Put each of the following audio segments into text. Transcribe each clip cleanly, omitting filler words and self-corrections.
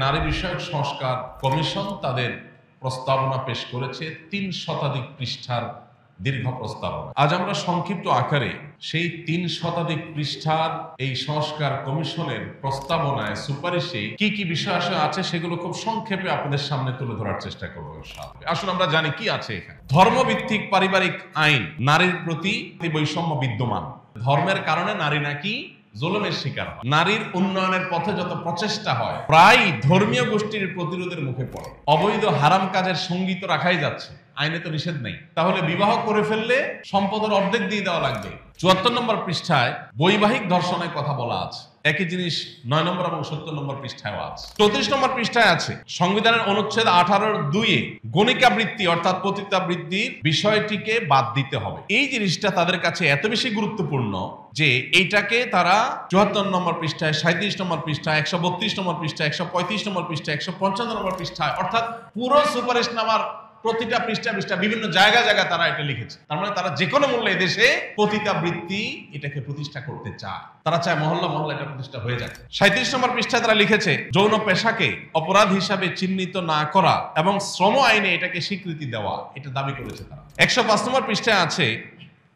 নারী বিষয়ক সংস্কার কমিশন তাদের প্রস্তাবনা পেশ করেছে ৩ শতাধিক পৃষ্ঠার দীর্ঘ প্রস্তাবনা। আজ আমরা সংক্ষিপ্ত আকারে সেই ৩ শতাধিক পৃষ্ঠার এই সংস্কার কমিশনের প্রস্তাবনায় সুপারিশে কি কি বিষয় আছে সেগুলো খুব সংক্ষেপে আপনাদের সামনে তুলে ধরার চেষ্টা করবো। আসুন আমরা জানি কি আছে এখানে। ধর্মভিত্তিক পারিবারিক আইন, নারীর প্রতি বৈষম্য বিদ্যমান, ধর্মের কারণে নারী নাকি জুলুমের শিকার হয়, নারীর উন্নয়নের পথে যত প্রচেষ্টা হয় প্রায় ধর্মীয় গোষ্ঠীর প্রতিরোধের মুখে পড়ে, অবৈধ হারাম কাজের সঙ্গী তো রাখাই যাচ্ছে, আইনে তো নিষেধ নেই, তাহলে বিবাহ করে ফেললে সম্পদের অর্ধেক দিয়ে দেওয়া লাগবে। ৭৪ নম্বর পৃষ্ঠায় বৈবাহিক ধর্ষণের কথা বলা আছে, একই জিনিস ৯ নম্বর এবং ৭০ নম্বর পৃষ্ঠায় আছে। ৩৪ নম্বর পৃষ্ঠায় আছে সংবিধানের অনুচ্ছেদ ১৮(২)-এ গণিকা বৃত্তি অর্থাৎ পতিতাবৃত্তির বিষয়টিকে বাদ দিতে হবে। এই জিনিসটা তাদের কাছে এত বেশি গুরুত্বপূর্ণ যে এইটাকে তারা ৭৪ নম্বর পৃষ্ঠায়, ৩৭ নম্বর পৃষ্ঠায়, ১৩২ নম্বর পৃষ্ঠায়, ১৩৫ নম্বর পৃষ্ঠায়, ১৫৫ নম্বর পৃষ্ঠায়, অর্থাৎ পুরো সুপারিশনামার প্রতিটা পৃষ্ঠা বিভিন্ন জায়গায় তারা এটা লিখেছে। তার মানে তারা যে কোনো মূল্যে দেশে পতিতাবৃত্তি এটাকে প্রতিষ্ঠা করতে চায়, তারা চায় মহল্লা এটা প্রতিষ্ঠা হয়ে যায়। ৩৭ নম্বর পৃষ্ঠায় তারা লিখেছে যৌন পেশাকে অপরাধ হিসাবে চিহ্নিত না করা এবং শ্রম আইনে এটাকে স্বীকৃতি দেওয়া, এটা দাবি করেছে তারা। ১০৫ নম্বর পৃষ্ঠায় আছে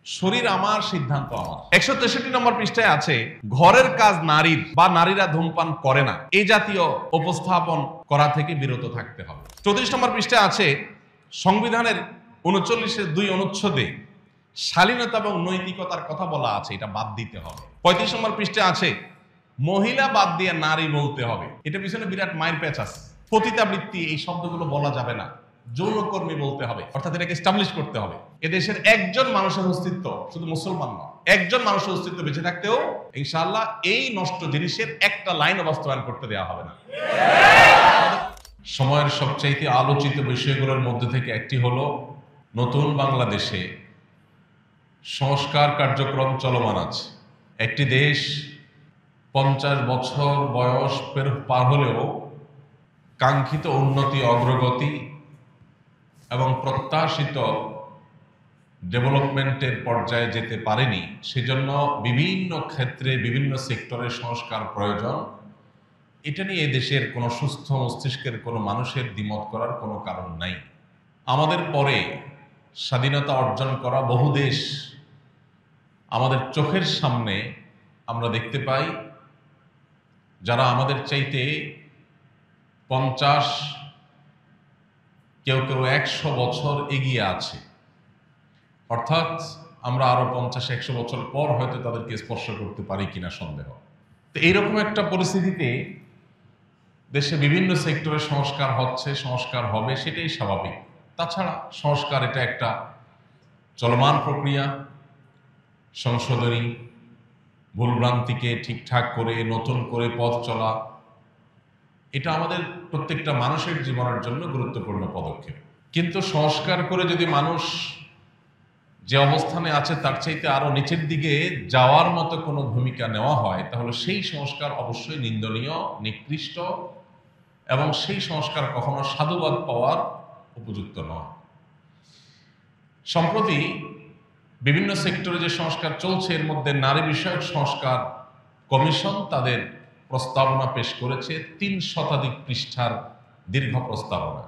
শরীর আমার সিদ্ধান্ত আমার। ১৬৩ নম্বর পৃষ্ঠায় আছে ঘরের কাজ নারীর বা নারীরা ধূমপান করে না এই জাতীয় উপস্থাপন করা থেকে বিরত থাকতে হবে। ৩৪ নম্বর পৃষ্ঠায় আছে সংবিধানের ৩৯(২) অনুচ্ছেদে শালীনতা এবং নৈতিকতার কথা বলা আছে, এটা বাদ দিতে হবে। ৩৫ নম্বর পৃষ্ঠা আছে মহিলা বাদ দিয়ে নারী বলতে হবে, এটা পিছনে বিরাট মায়ের প্যাচ আছে। পতিতাবৃত্তি এই শব্দগুলো বলা যাবে না, যৌনকর্মী বলতে হবে, অর্থাৎ এটাকে এস্টাবলিশ করতে হবে। এদেশের একজন মানুষের অস্তিত্ব, শুধু মুসলমান নয়, একজন মানুষের অস্তিত্ব বেঁচে থাকতেও ইনশাআল্লাহ এই নষ্ট জিনিসের একটা লাইন বাস্তবায়ন করতে দেওয়া হবে না। সময়ের সবচাইতে আলোচিত বিষয়গুলোর মধ্যে থেকে একটি হলো নতুন বাংলাদেশে সংস্কার কার্যক্রম চলমান আছে। একটি দেশ ৫০ বছর বয়স পার হলেও কাঙ্ক্ষিত উন্নতি, অগ্রগতি এবং প্রত্যাশিত ডেভেলপমেন্টের পর্যায়ে যেতে পারেনি, সেজন্য বিভিন্ন ক্ষেত্রে বিভিন্ন সেক্টরের সংস্কার প্রয়োজন। এটা নিয়ে দেশের কোনো সুস্থ মস্তিষ্কের কোনো মানুষের দ্বিমত করার কোনো কারণ নাই। আমাদের পরে স্বাধীনতা অর্জন করা বহু দেশ আমাদের চোখের সামনে আমরা দেখতে পাই, যারা আমাদের চাইতে ৫০, কেউ ১০০ বছর এগিয়ে আছে, অর্থাৎ আমরা আরো ৫০-১০০ বছর পর হয়তো তাদেরকে স্পর্শ করতে পারি কিনা সন্দেহ। তো এইরকম একটা পরিস্থিতিতে দেশে বিভিন্ন সেক্টরে সংস্কার হচ্ছে, সংস্কার হবে, সেটাই স্বাভাবিক। তাছাড়া সংস্কার এটা একটা চলমান প্রক্রিয়া, সংশোধনী, ভুলভ্রান্তিকে ঠিকঠাক করে নতুন করে পথ চলা, এটা আমাদের প্রত্যেকটা মানুষের জীবনের জন্য গুরুত্বপূর্ণ পদক্ষেপ। কিন্তু সংস্কার করে যদি মানুষ যে অবস্থানে আছে তার চাইতে আরো নিচের দিকে যাওয়ার মতো কোনো ভূমিকা নেওয়া হয়, তাহলে সেই সংস্কার অবশ্যই নিন্দনীয়, নিকৃষ্ট এবং সেই সংস্কার কখনো সাধুবাদ পাওয়ার উপযুক্ত নয়। সম্প্রতি বিভিন্ন সেক্টরে যে সংস্কার চলছে, এর মধ্যে নারী বিষয়ক সংস্কার কমিশন তাদের প্রস্তাবনা পেশ করেছে ৩ শতাধিক পৃষ্ঠার দীর্ঘ প্রস্তাবনা।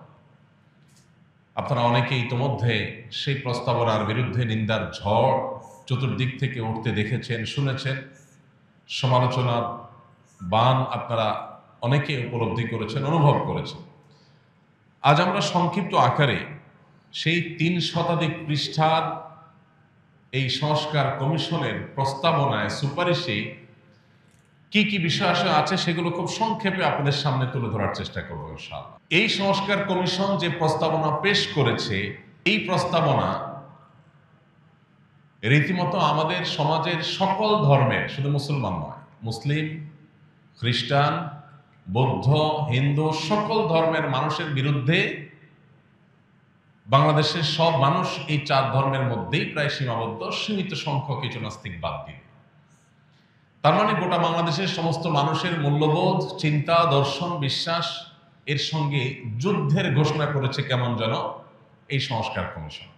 আপনারা অনেকেই ইতোমধ্যে সেই প্রস্তাবনার বিরুদ্ধে নিন্দার ঝড় চতুর্দিক থেকে উঠতে দেখেছেন, শুনেছেন, সমালোচনার বান আপনারা অনেকে উপলব্ধি করেছেন, অনুভব করেছেন। আজ আমরা সংক্ষিপ্ত আকারে সেই ৩ শতাধিক পৃষ্ঠার এই সংস্কার কমিশনের প্রস্তাবনায় সুপারিশে কি কি বিষয় আছে সেগুলো খুব সংক্ষেপে আপনাদের সামনে তুলে ধরার চেষ্টা করব ইনশাআল্লাহ। এই সংস্কার কমিশন যে প্রস্তাবনা পেশ করেছে, এই প্রস্তাবনা রীতিমতো আমাদের সমাজের সকল ধর্মের, শুধু মুসলমান নয়, মুসলিম, খ্রিস্টান, বৌদ্ধ, হিন্দু, সকল ধর্মের মানুষের বিরুদ্ধে। বাংলাদেশের সব মানুষ এই ৪ ধর্মের মধ্যেই প্রায় সীমাবদ্ধ, সীমিত সংখ্যক কিছু নাস্তিক বাদ দিয়ে। তার মানে গোটা বাংলাদেশের সমস্ত মানুষের মূল্যবোধ, চিন্তা, দর্শন, বিশ্বাস এর সঙ্গে যুদ্ধের ঘোষণা করেছে কেমন যেন এই সংস্কার কমিশন।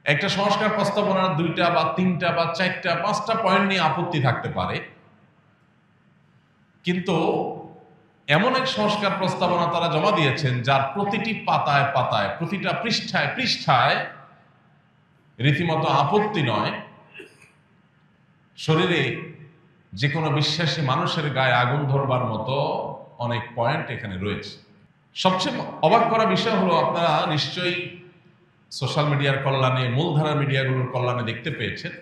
একটা সংস্কার প্রস্তাবনার ২টা বা ৩টা বা ৪টা ৫টা পয়েন্ট নিয়ে আপত্তি থাকতে পারে, কিন্তু এমন এক সংস্কার প্রস্তাবনা তারা জমা দিয়েছেন যার প্রতিটি পাতায় পাতায়, প্রতিটা পৃষ্ঠায় পৃষ্ঠায় রীতিমতো আপত্তি নয়, শরীরে যে কোনো বিশ্বাসী মানুষের গায়ে আগুন ধরবার মতো অনেক পয়েন্ট এখানে রয়েছে। সবচেয়ে অবাক করা বিষয় হলো, আপনারা নিশ্চয়ই সোশ্যাল মিডিয়ার কল্যাণে, মূলধারার মিডিয়াগুলোর কল্যাণে দেখতে পেয়েছেন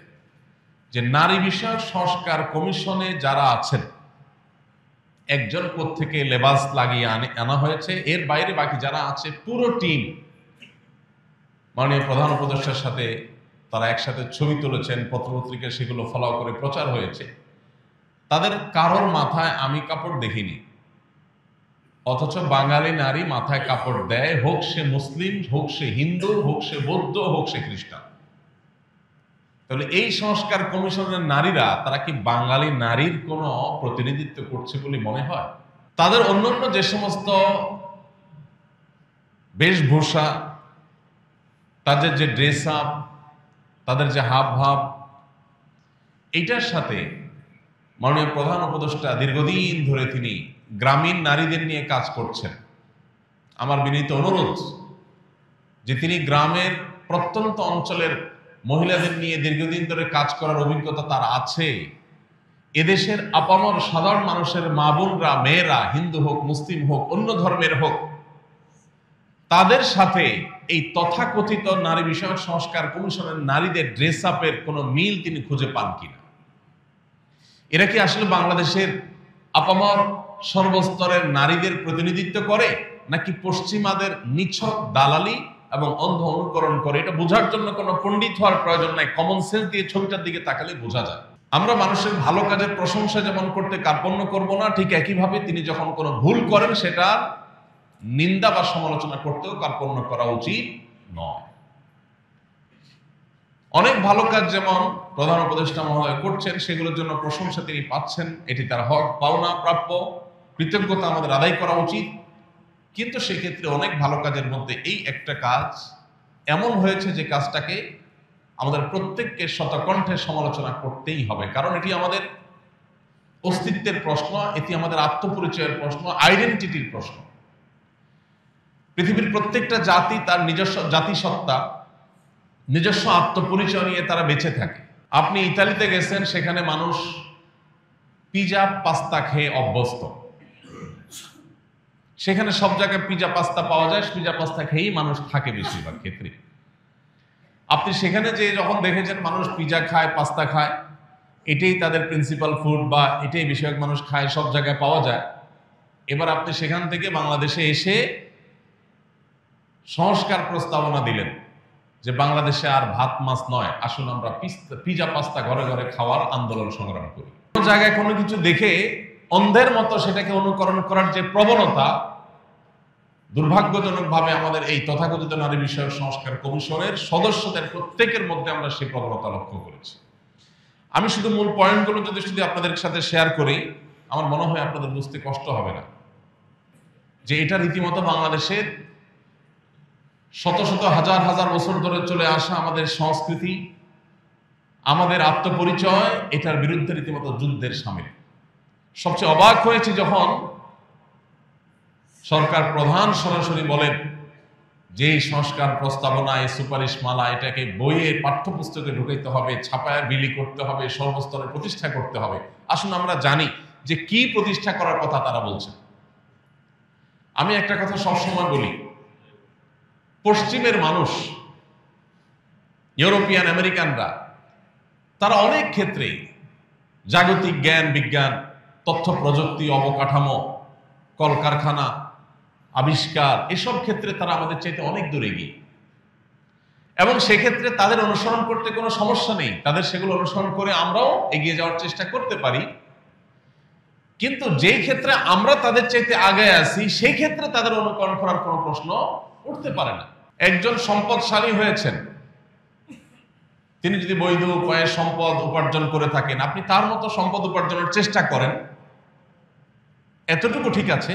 যে নারী বিষয়ক সংস্কার কমিশনে যারা আছেন, একজন থেকে লেবাস লাগিয়ে আনা হয়েছে, এর বাইরে বাকি যারা আছে পুরো টিম মাননীয় প্রধান উপদেষ্টার সাথে তারা একসাথে ছবি তুলেছেন, পত্রপত্রিকায় সেগুলো ফলো করে প্রচার হয়েছে। তাদের কারোর মাথায় আমি কাপড় দেখিনি, অথচ বাঙালি নারী মাথায় কাপড় দেয়, হোক সে মুসলিম, হোক সে হিন্দু, হোক সে বৌদ্ধ, হোক সে খ্রিস্টান। তাহলে এই সংস্কার কমিশনের নারীরা তারা কি বাঙালি নারীর কোনো প্রতিনিধিত্ব করছে বলে মনে হয়? তাদের অন্যান্য যে সমস্ত বেশভূষা, তাদের যে ড্রেস আপ, তাদের যে হাব ভাব, এইটার সাথে মাননীয় প্রধান উপদেষ্টা দীর্ঘদিন ধরে তিনি গ্রামীণ নারীদের নিয়ে কাজ করছেন। আমার বিনীত অনুরোধ যে তিনি গ্রামের প্রত্যন্ত অঞ্চলের মহিলাদের নিয়ে দীর্ঘদিন ধরে কাজ করার অভিজ্ঞতা তার আছে। এদেশের আপামর সাধারণ মানুষের মা বোনরা, মেয়েরা, হিন্দু হোক, মুসলিম হোক, অন্য ধর্মের হোক, তাদের সাথে এই তথাকথিত নারী বিষয়ক সংস্কার কমিশনের নারীদের ড্রেস আপের কোনো মিল তিনি খুঁজে পান কিনা। এরা কি আসলে বাংলাদেশের আপামর সর্বস্তরের নারীদের প্রতিনিধিত্ব করে, নাকি পশ্চিমাদের নিছক দালালি এবং অন্ধ অনুকরণ করে? এটা বোঝার জন্য কোনো পণ্ডিত হওয়ার প্রয়োজন নাই, কমন সেন্স দিয়ে ছবিটার দিকে তাকালে বোঝা যায়। আমরা মানুষের ভালো কাজের প্রশংসা যেমন করতে কার্পণ্য করব না, ঠিক একইভাবে তিনি যখন কোনো ভুল করেন সেটা নিন্দা বা সমালোচনা করতেও কার্পণ্য করা উচিত নয়। অনেক ভালো কাজ যেমন প্রধান উপদেষ্টা মহোদয় করছেন, সেগুলোর জন্য প্রশংসা তিনি পাচ্ছেন, এটি তার হক, পাওনা, প্রাপ্য, কৃতজ্ঞতা আমাদের আদায় করা উচিত। কিন্তু সেক্ষেত্রে অনেক ভালো কাজের মধ্যে এই একটা কাজ এমন হয়েছে যে কাজটাকে আমাদের প্রত্যেককে শতকণ্ঠে সমালোচনা করতেই হবে, কারণ এটি আমাদের অস্তিত্বের প্রশ্ন, এটি আমাদের আত্মপরিচয়ের প্রশ্ন, আইডেন্টিটির প্রশ্ন। পৃথিবীর প্রত্যেকটা জাতি তার নিজস্ব জাতিসত্তা, নিজস্ব আত্মপরিচয় নিয়ে তারা বেঁচে থাকে। আপনি ইতালিতে গেছেন, সেখানে মানুষ পিজা পাস্তা খেয়ে অভ্যস্ত, সেখানে সব জায়গায় পিজা পাস্তা পাওয়া যায়, পিজা পাস্তা খেয়েই মানুষ থাকে বেশিরভাগ ক্ষেত্রে। আপনি সেখানে যে যখন দেখেছেন মানুষ পিজা খায়, পাস্তা খায়, এটাই তাদের প্রিন্সিপাল ফুড বা এটাই বেশিরভাগ মানুষ খায়, সব জায়গায় পাওয়া যায়। এবার আপনি সেখান থেকে বাংলাদেশে এসে সংস্কার প্রস্তাবনা দিলেন যে বাংলাদেশে আর ভাত মাছ নয়, আসুন আমরা পিজা পাস্তা ঘরে ঘরে খাওয়ার আন্দোলন সংগ্রাম করি। কোনো জায়গায় কোনো কিছু দেখে অন্ধের মতো সেটাকে অনুকরণ করার যে প্রবণতা, দুর্ভাগ্যজনকভাবে আমাদের এই তথাকথিত নারী বিষয়ক সংস্কার কমিশনের সদস্যদের প্রত্যেকের মধ্যে আমরা সেই প্রবণতা লক্ষ্য করেছি। আমি শুধু মূল পয়েন্টগুলো যদি আপনাদের সাথে শেয়ার করি, আমার মনে হয় আপনাদের বুঝতে কষ্ট হবে না যে এটা রীতিমতো বাংলাদেশের শত শত হাজার হাজার বছর ধরে চলে আসা আমাদের সংস্কৃতি, আমাদের আত্মপরিচয়, এটার বিরুদ্ধে রীতিমতো যুদ্ধের সামিল। সবচেয়ে অবাক হয়েছি যখন সরকার প্রধান সরাসরি বলেন যে এই সংস্কার প্রস্তাবনা, এই সুপারিশ মালা, এটাকে বইয়ে পাঠ্যপুস্তকে ঢুকাইতে হবে, ছাপায় বিলি করতে হবে, সর্বস্তরে প্রতিষ্ঠা করতে হবে। আসুন আমরা জানি যে কি প্রতিষ্ঠা করার কথা তারা বলছে। আমি একটা কথা সবসময় বলি, পশ্চিমের মানুষ, ইউরোপিয়ান আমেরিকানরা, তারা অনেক ক্ষেত্রে জাগতিক জ্ঞান বিজ্ঞান, তথ্য প্রযুক্তি, অবকাঠামো, কলকারখানা, আবিষ্কার, এসব ক্ষেত্রে তারা আমাদের চাইতে অনেক দূরে এগিয়ে, এবং সেক্ষেত্রে তাদের অনুসরণ করতে কোনো সমস্যা নেই। তাদের সেগুলো অনুসরণ করে আমরাও এগিয়ে যাওয়ার চেষ্টা করতে পারি। কিন্তু যেই ক্ষেত্রে আমরা তাদের চাইতে আগে আছি, সেই ক্ষেত্রে তাদের অনুকরণ করার কোনো প্রশ্ন উঠতে পারে না। একজন সম্পদশালী হয়েছেন, তিনি যদি বৈধ উপায়ে সম্পদ উপার্জন করে থাকেন, আপনি তার মতো সম্পদ উপার্জনের চেষ্টা করেন, এতটুকু ঠিক আছে।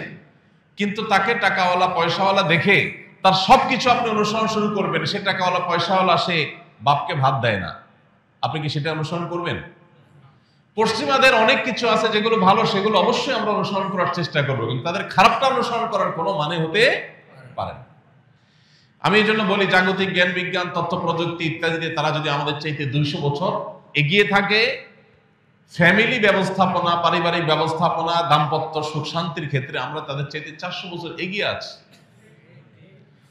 কিন্তু তাকে টাকাওয়ালা পয়সাওয়ালা দেখে তার সবকিছু আপনি অনুসরণ শুরু করবেন। সে টাকাওয়ালা পয়সাওয়ালা, সে বাপকে ভাত দেয় না, আপনি কি সেটা অনুসরণ করবেন? পশ্চিমাদের অনেক কিছু আছে যেগুলো ভালো, সেগুলো অবশ্যই আমরা অনুসরণ করার চেষ্টা করবো, কিন্তু তাদের খারাপটা অনুসরণ করার কোনো মানে হতে পারে না। আমি এই জন্য বলি, জাগতিক জ্ঞান বিজ্ঞান তথ্য প্রযুক্তি ইত্যাদিতে তারা যদি আমাদের চাইতে 200 বছর এগিয়ে থাকে, ফ্যামিলি ব্যবস্থাপনা, পারিবারিক ব্যবস্থাপনা, দাম্পত্য সুখ শান্তির ক্ষেত্রে আমরা তাদের চাইতে 400 বছর এগিয়ে আছি।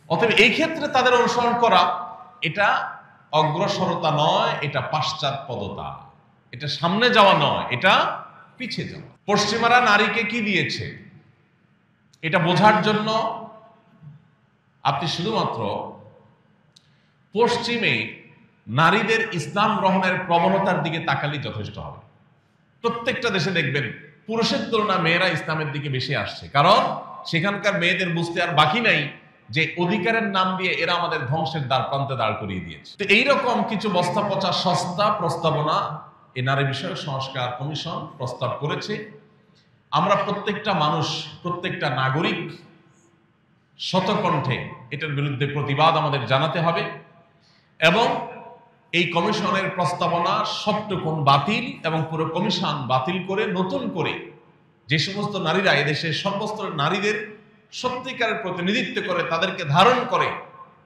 অতএব এই ক্ষেত্রে তাদের অনুসরণ করা এটা অগ্রসরতা নয়, এটা পাশ্চাত্যপদতা, এটা সামনে যাওয়া নয়, এটা পিছিয়ে যাওয়া। পশ্চিমারা নারীকে কি দিয়েছে এটা বোঝার জন্য আপনি শুধুমাত্র পশ্চিমে নারীদের ইসলাম গ্রহণের প্রবণতার দিকে তাকালেই যথেষ্ট হবে। প্রত্যেকটা দেশে দেখবেন পুরুষের তুলনায় মেয়েরা ইসলামের দিকে বেশি আসছে, কারণ সেখানকার মেয়েদের বুঝতে আর বাকি নাই যে অধিকারের নাম দিয়ে এরা আমাদের ধ্বংসের দ্বার প্রান্তে দাঁড় করিয়ে দিয়েছে। তো এইরকম কিছু বস্তা পচা সস্তা প্রস্তাবনা এই নারী বিষয়ক সংস্কার কমিশন প্রস্তাব করেছে। আমরা প্রত্যেকটা মানুষ, প্রত্যেকটা নাগরিক শতকণ্ঠে এটার বিরুদ্ধে প্রতিবাদ আমাদের জানাতে হবে এবং এই কমিশনের প্রস্তাবনা সবটুকুন বাতিল এবং পুরো কমিশন বাতিল করে নতুন করে যে সমস্ত নারীরা এদেশের সর্বস্তরের নারীদের সত্যিকারের প্রতিনিধিত্ব করে, তাদেরকে ধারণ করে,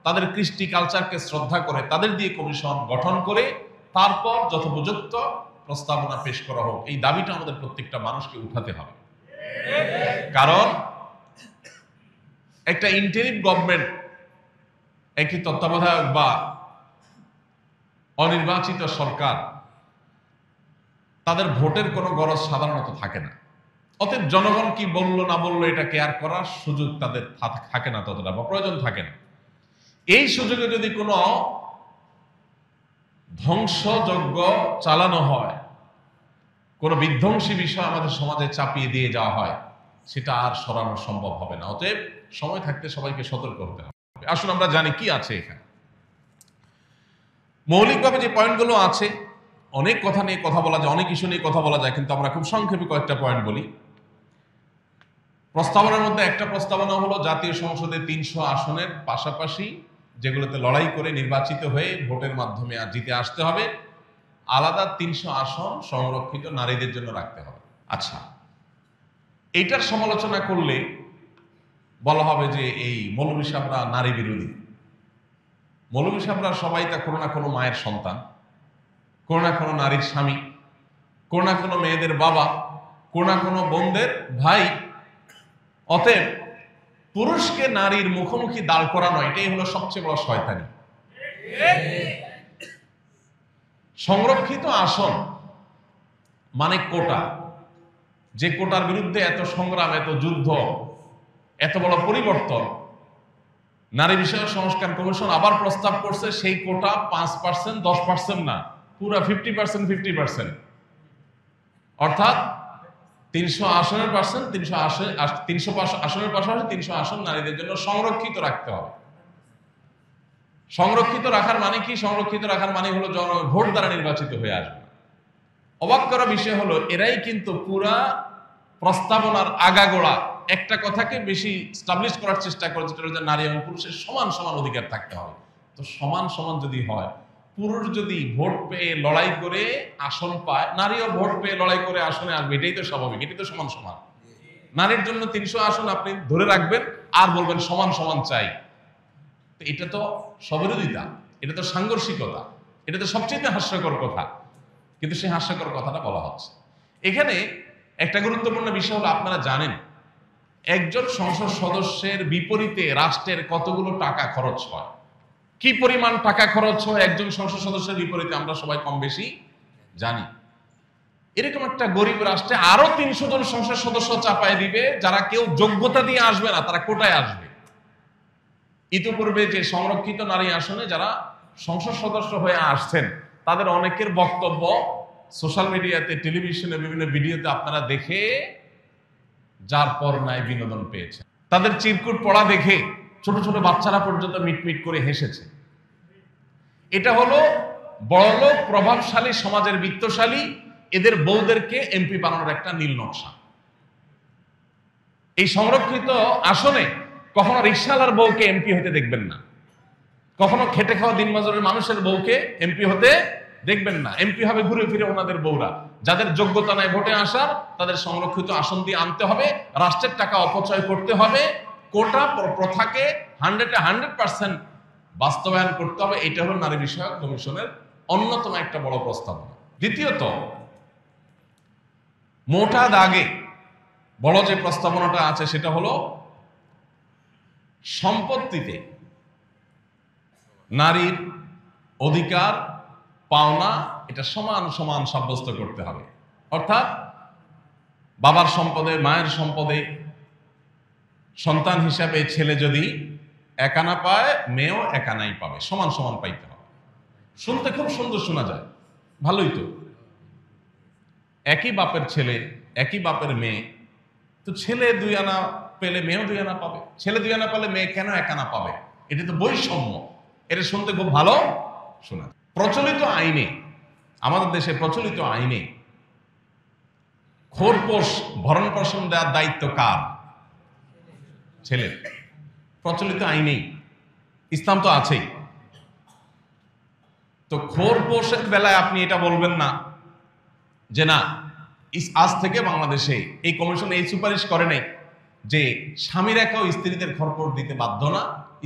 তাদের কৃষ্টি কালচারকে শ্রদ্ধা করে, তাদের দিয়ে কমিশন গঠন করে তারপর যথোপযুক্ত প্রস্তাবনা পেশ করা হোক, এই দাবিটা আমাদের প্রত্যেকটা মানুষকে উঠাতে হবে। কারণ একটা ইন্টারিম গভর্নমেন্ট, একটি তত্ত্বাবধায়ক বা অনির্বাচিত সরকার, তাদের ভোটের কোনো গরজ সাধারণত থাকে না। অতএব জনগণ কি বললো না বললো এটা কেয়ার করার সুযোগ তাদের থাকে না, ততটা বা প্রয়োজন থাকে না। এই সুযোগে যদি কোনো ধ্বংসযজ্ঞ চালানো হয়, কোনো বিধ্বংসী বিষয় আমাদের সমাজে চাপিয়ে দিয়ে যাওয়া হয়, সেটা আর সরানো সম্ভব হবে না। অতএব সময় থাকতে সবাইকে সতর্ক হতে হবে। আসুন আমরা জানি কি আছে এখানে। মৌলিকভাবে যে পয়েন্টগুলো আছে, অনেক কথা নিয়ে কথা বলা যায়, অনেক ইস্যু নিয়ে কথা বলা যায়, কিন্তু আমরা খুব সংক্ষেপে কয়েকটা পয়েন্ট বলি। প্রস্তাবনার মধ্যে একটা প্রস্তাবনা হলো জাতীয় সংসদে 300 আসনের পাশাপাশি যেগুলোতে লড়াই করে নির্বাচিত হয়ে ভোটের মাধ্যমে আর জিতে আসতে হবে, আলাদা 300 আসন সংরক্ষিত নারীদের জন্য রাখতে হবে। আচ্ছা, এইটার সমালোচনা করলে বলা হবে যে এই মৌলভী সাহেবরা নারী বিরোধী। মৌলভী সাহেবরা সবাই তা কোনো না কোনো মায়ের সন্তান, কোনো না কোনো নারীর স্বামী, কোনো না কোনো মেয়েদের বাবা, কোনো না কোনো বোনদের ভাই। অতএব পুরুষকে নারীর মুখোমুখি দাঁড় করানো এটাই হলো সবচেয়ে বড় শয়তানি। সংরক্ষিত আসন মানে কোটা, যে কোটার বিরুদ্ধে এত সংগ্রাম, এত যুদ্ধ, এত বড় পরিবর্তন নারী বিষয়ক সংস্কার কমিশন আবার প্রস্তাব করছে, সেই কোটা 5%, 10% না, পুরা 50%, 50%, অর্থাৎ 300 আসনের পার্সেন্ট, 300 আসনের পাশাপাশি 300 আসন নারীদের জন্য সংরক্ষিত রাখতে হবে। সংরক্ষিত রাখার মানে কি? সংরক্ষিত রাখার মানে হলো ভোট দ্বারা নির্বাচিত হয়ে আসবে। অবাক করা বিষয় হলো এরাই কিন্তু পুরা প্রস্তাবনার আগাগোড়া একটা কথাকে বেশি স্টাবলিশ করার চেষ্টা করে, যেটা হচ্ছে নারী এবং পুরুষের সমান সমান অধিকার থাকতে হবে। তো সমান সমান যদি হয়, পুরুষ যদি ভোট পেয়ে লড়াই করে আসন পায়, নারীও ভোট পেয়ে লড়াই করে আসনে আসবে, এটাই তো স্বাভাবিক, এটাই তো সমান সমান। নারীর জন্য 300 আসন আপনি ধরে রাখবেন আর বলবেন সমান সমান চাই, তো এটা তো স্ববিরোধিতা, এটা তো সাংঘর্ষিকতা, এটা তো সবচেয়ে হাস্যকর কথা। কিন্তু সেই হাস্যকর কথাটা বলা হচ্ছে এখানে। একটা গুরুত্বপূর্ণ বিষয় হলো, আপনারা জানেন একজন সংসদ সদস্যের বিপরীতে রাষ্ট্রের কতগুলো টাকা খরচ হয়, কি পরিমাণ টাকা খরচ হয় একজন সংসদ সদস্যের বিপরীতে আমরা সবাই কম বেশি জানি। এরকম একটা গরিব রাষ্ট্রে আরো 300 জন সংসদ সদস্য চাপায় দিবে, যারা কেউ যোগ্যতা দিয়ে আসবে না, তারা কোটায় আসবে। ইতিপূর্বে যে সংরক্ষিত নারী আসনে যারা সংসদ সদস্য হয়ে আসছেন, তাদের অনেকের বক্তব্য সোশ্যাল মিডিয়াতে, টেলিভিশনে, বিভিন্ন ভিডিওতে আপনারা দেখে যার পর নাই বিনোদন পেয়েছে। তাদের চিরকুট পড়া দেখে ছোট ছোট বাচ্চারা পর্যন্ত মিটমিট করে হেসেছে। এটা হলো বড়লোক প্রভাবশালী সমাজের বিত্তশালী এদের বউদেরকে এমপি বানানোর একটা নীল নকশা। এই সংরক্ষিত আসনে কখনো রিকশাওয়ালার বউকে এমপি হতে দেখবেন না, কখনো খেটে খাওয়া দিনমজুরের মানুষের বউকে এমপি হতে দেখবেন না এমপি হবে ঘুরে ফিরে ওনাদের বউরা। যাদের যোগ্যতা নাই ভোটে আসার, তাদের সংরক্ষিত আসন দিয়ে আনতে হবে, রাষ্ট্রের টাকা অপচয় করতে হবে, কোটা প্রথাকে 100% বাস্তবায়ন করতে হবে। এটা হলো নারী বিষয়ক কমিশনের অন্যতম একটা বড় প্রস্তাবনা। দ্বিতীয়ত, মোটা দাগে বড় যে প্রস্তাবনাটা আছে সেটা হলো সম্পত্তিতে নারীর অধিকার পাওনা এটা সমান সমান সাব্যস্ত করতে হবে। অর্থাৎ বাবার সম্পদে, মায়ের সম্পদে সন্তান হিসাবে ছেলে যদি একানা পায়, মেয়েও একানাই পাবে, সমান সমান পাইতে হবে। শুনতে খুব সুন্দর শোনা যায়, ভালোই তো। একই বাপের ছেলে, একই বাপের মেয়ে, তো ছেলে 2 আনা পেলে মেয়েও 2 আনা পাবে, ছেলে 2 আনা পেলে মেয়ে কেন 1 আনা পাবে? এটা তো বৈষম্য। এটা শুনতে খুব ভালো শোনা। প্রচলিত আইনে, আমাদের দেশে প্রচলিত আইনে খোরপোশ ভরণ পোষণ দেওয়ার দায়িত্ব কার? ছেলের। প্রচলিত আইনেই, ইসলাম তো আছেই। তো খোরপোশের বেলায় আপনি এটা বলবেন না যে না, আজ থেকে বাংলাদেশে এই কমিশন এই সুপারিশ করে নাই যে স্বামীরা কেউ স্ত্রীদের খরপোশ দিতে বাধ্য না,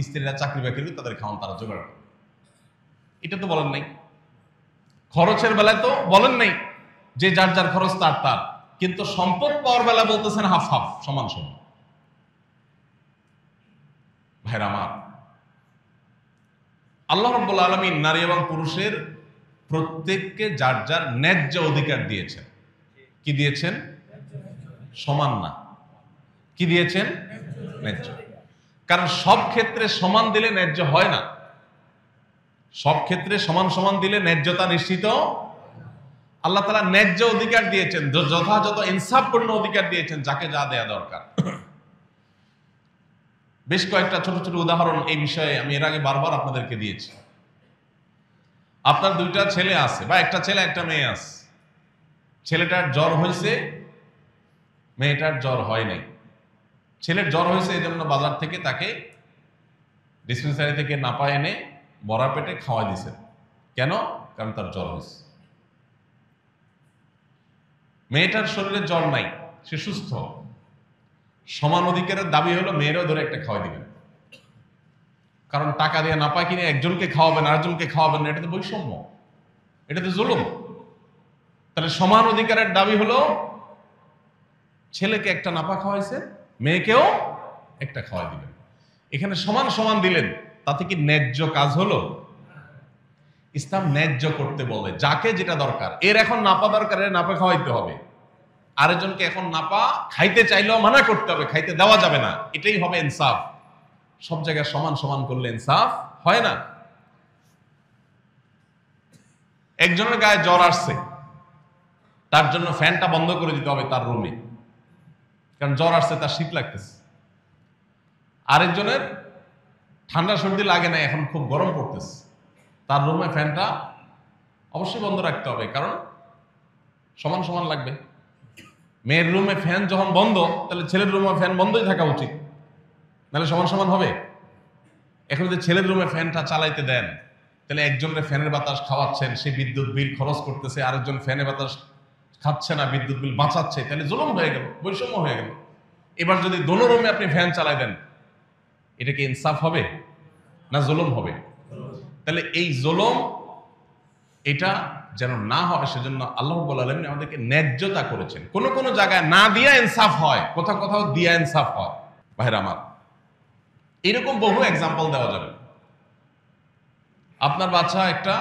স্ত্রীরা চাকরি বাকরি তাদের খাওয়ান তারা জোগাড় করে। এটা তো বলেন নাই। খরচের বেলায় তো বলেন নাই যে যার যার খরচ তার তার, কিন্তু সম্পদ পাওয়ার বেলা বলতেছেন হাফ হাফ, সমান সমান। ভাইরা আমার, আল্লাহ রাব্বুল আলামিন নারী এবং পুরুষের প্রত্যেককে যার যার ন্যায্য অধিকার দিয়েছেন। কি দিয়েছেন? সমান না, কি দিয়েছেন? ন্যায্য। কারণ সব ক্ষেত্রে সমান দিলে ন্যায্য হয় না। সব ক্ষেত্রে সমান সমান দিলে ন্যায্যতা নিশ্চিত। আল্লাহ তাআলা ন্যায্য অধিকার দিয়েছেন, যথাযথ ইনসাফপূর্ণ অধিকার দিয়েছেন, যাকে যা দেয়া দরকার। বেশ কয়েকটা ছোট ছোট উদাহরণ এই বিষয়ে আমি এর আগে বারবার আপনাদেরকে দিয়েছি। আপনার 2টা ছেলে আছে, বা একটা ছেলে একটা মেয়ে আছে। ছেলেটার জ্বর হয়েছে, মেয়েটার জ্বর হয় নাই। ছেলের জ্বর হয়েছে এই জন্য বাজার থেকে তাকে ডিসপেন্সারি থেকে নাপা এনে বড়া পেটে খাওয়া দিয়েছেন। কেন? কারণ তার জ্বর হয়েছে। মেয়েটার শরীরে জ্বর নাই, সে সুস্থ। সমান অধিকারের দাবি হলো মেয়েরও ধরে একটা খাওয়াই দিবেন। কারণ টাকা দিয়ে নাপা কিনে একজনকে খাওয়াবেন, আরেকজনকে খাওয়াবেন না, এটা তো বৈষম্য, এটা তো জুলুম। তাহলে সমান অধিকারের দাবি হলো ছেলেকে একটা নাপা খাওয়াইছে, মেয়েকেও একটা খাওয়াই দিবেন। এখানে সমান সমান দিলেন, তাতে কি ন্যায্য কাজ হলো? ইসলাম ন্যায্য করতে বলে, যাকে যেটা দরকার। এর এখন নাপা দরকার, এর নাপা খাওয়াইতে হবে। আরেকজনকে এখন নাপা খাইতে চাইলেও মানা করতে হবে, খাইতে দেওয়া যাবে না। এটাই হবে ইনসাফ। সব জায়গায় সমান সমান করলে ইনসাফ হয় না। একজনের গায়ে জ্বর আসছে, তার জন্য ফ্যানটা বন্ধ করে দিতে হবে তার রুমে, কারণ জ্বর আসছে, তার শীত লাগতেছে। আরেকজনের ঠান্ডা সর্দি লাগে না, এখন খুব গরম পড়তেছে, তার রুমে ফ্যানটা অবশ্যই বন্ধ রাখতে হবে, কারণ সমান সমান লাগবে। মেয়ের রুমে ফ্যান যখন বন্ধ, তাহলে ছেলের রুমে ফ্যান বন্ধই থাকা উচিত, নাহলে সমান সমান হবে। এখন যদি ছেলের রুমে ফ্যানটা চালাইতে দেন, তাহলে একজনের ফ্যানের বাতাস খাওয়াচ্ছেন, সে বিদ্যুৎ বিল খরচ করতেছে, আরেকজন ফ্যানের বাতাস খাচ্ছে না, বিদ্যুৎ বিল বাঁচাচ্ছে, তাহলে জুলুম হয়ে গেল, বৈষম্য হয়ে গেল। এবার যদি দোনো রুমে আপনি ফ্যান চালাই দেন, এটা কি ইনসাফ হবে না জুলুম হবে? তাহলে এই জুলুম এটা যেন না হয়, সেজন্য আল্লাহ রাব্বুল আলামিন আমাদেরকে ন্যায্যতা করেছেন। কোন কোন জায়গায় না দিয়া ইনসাফ হয়, কোথাও কোথাও দিয়া ইনসাফ হয়। ভাইরা আমার, এরকম বহু এক্সাম্পল দেওয়া যাবে। আপনার বাচ্চা একটা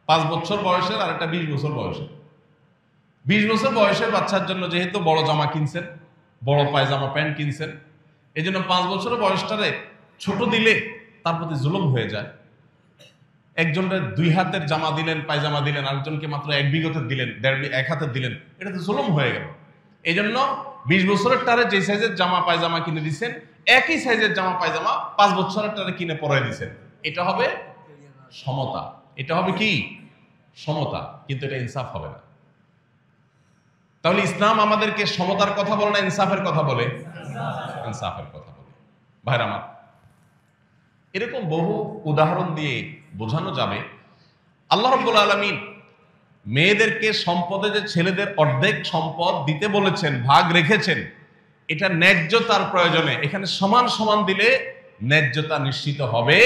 5 বছর বয়সের, আর একটা 20 বছর বয়সের। 20 বছর বয়সের বাচ্চার জন্য যেহেতু বড় জামা কিনছেন, বড় পায়জামা প্যান্ট কিনছেন, এই জন্য 5 বছরের বয়সটারে ছোট দিলে তার প্রতি জুলুম হয়ে যায়। একজনের 2 হাতের জামা দিলেন, পায়জামা দিলেন, আরেকজনকে মাত্র 1 বিঘতের দিলেন, 1 হাতের দিলেন, এটা তো জুলুম হয়ে গেল। এই জন্য 20 বছরের টারে যে সাইজের জামা পায়জামা কিনে দিচ্ছেন, একই সাইজের জামা পায়জামা 5 বছরের টারে কিনে পরাই দিচ্ছেন। এটা হবে সমতা, এটা হবে কি সমতা, কিন্তু এটা ইনসাফ হবে না। তাহলে ইসলাম আমাদেরকে সমতার কথা বলে না ইনসাফের কথা বলে? ইনসাফের কথা বলে। ভাইরা আমার, এরকম বহু উদাহরণ দিয়ে বোঝানো যাবে। আল্লাহ রাব্বুল আলামিন মেয়েদেরকে সম্পদে যে ছেলেদের অর্ধেক সম্পদ দিতে বলেছেন, ভাগ রেখেছেন, এটা ন্যায্যতার প্রয়োজনে। এখানে সমান সমান দিলে ন্যায্যতা নিশ্চিত হবে,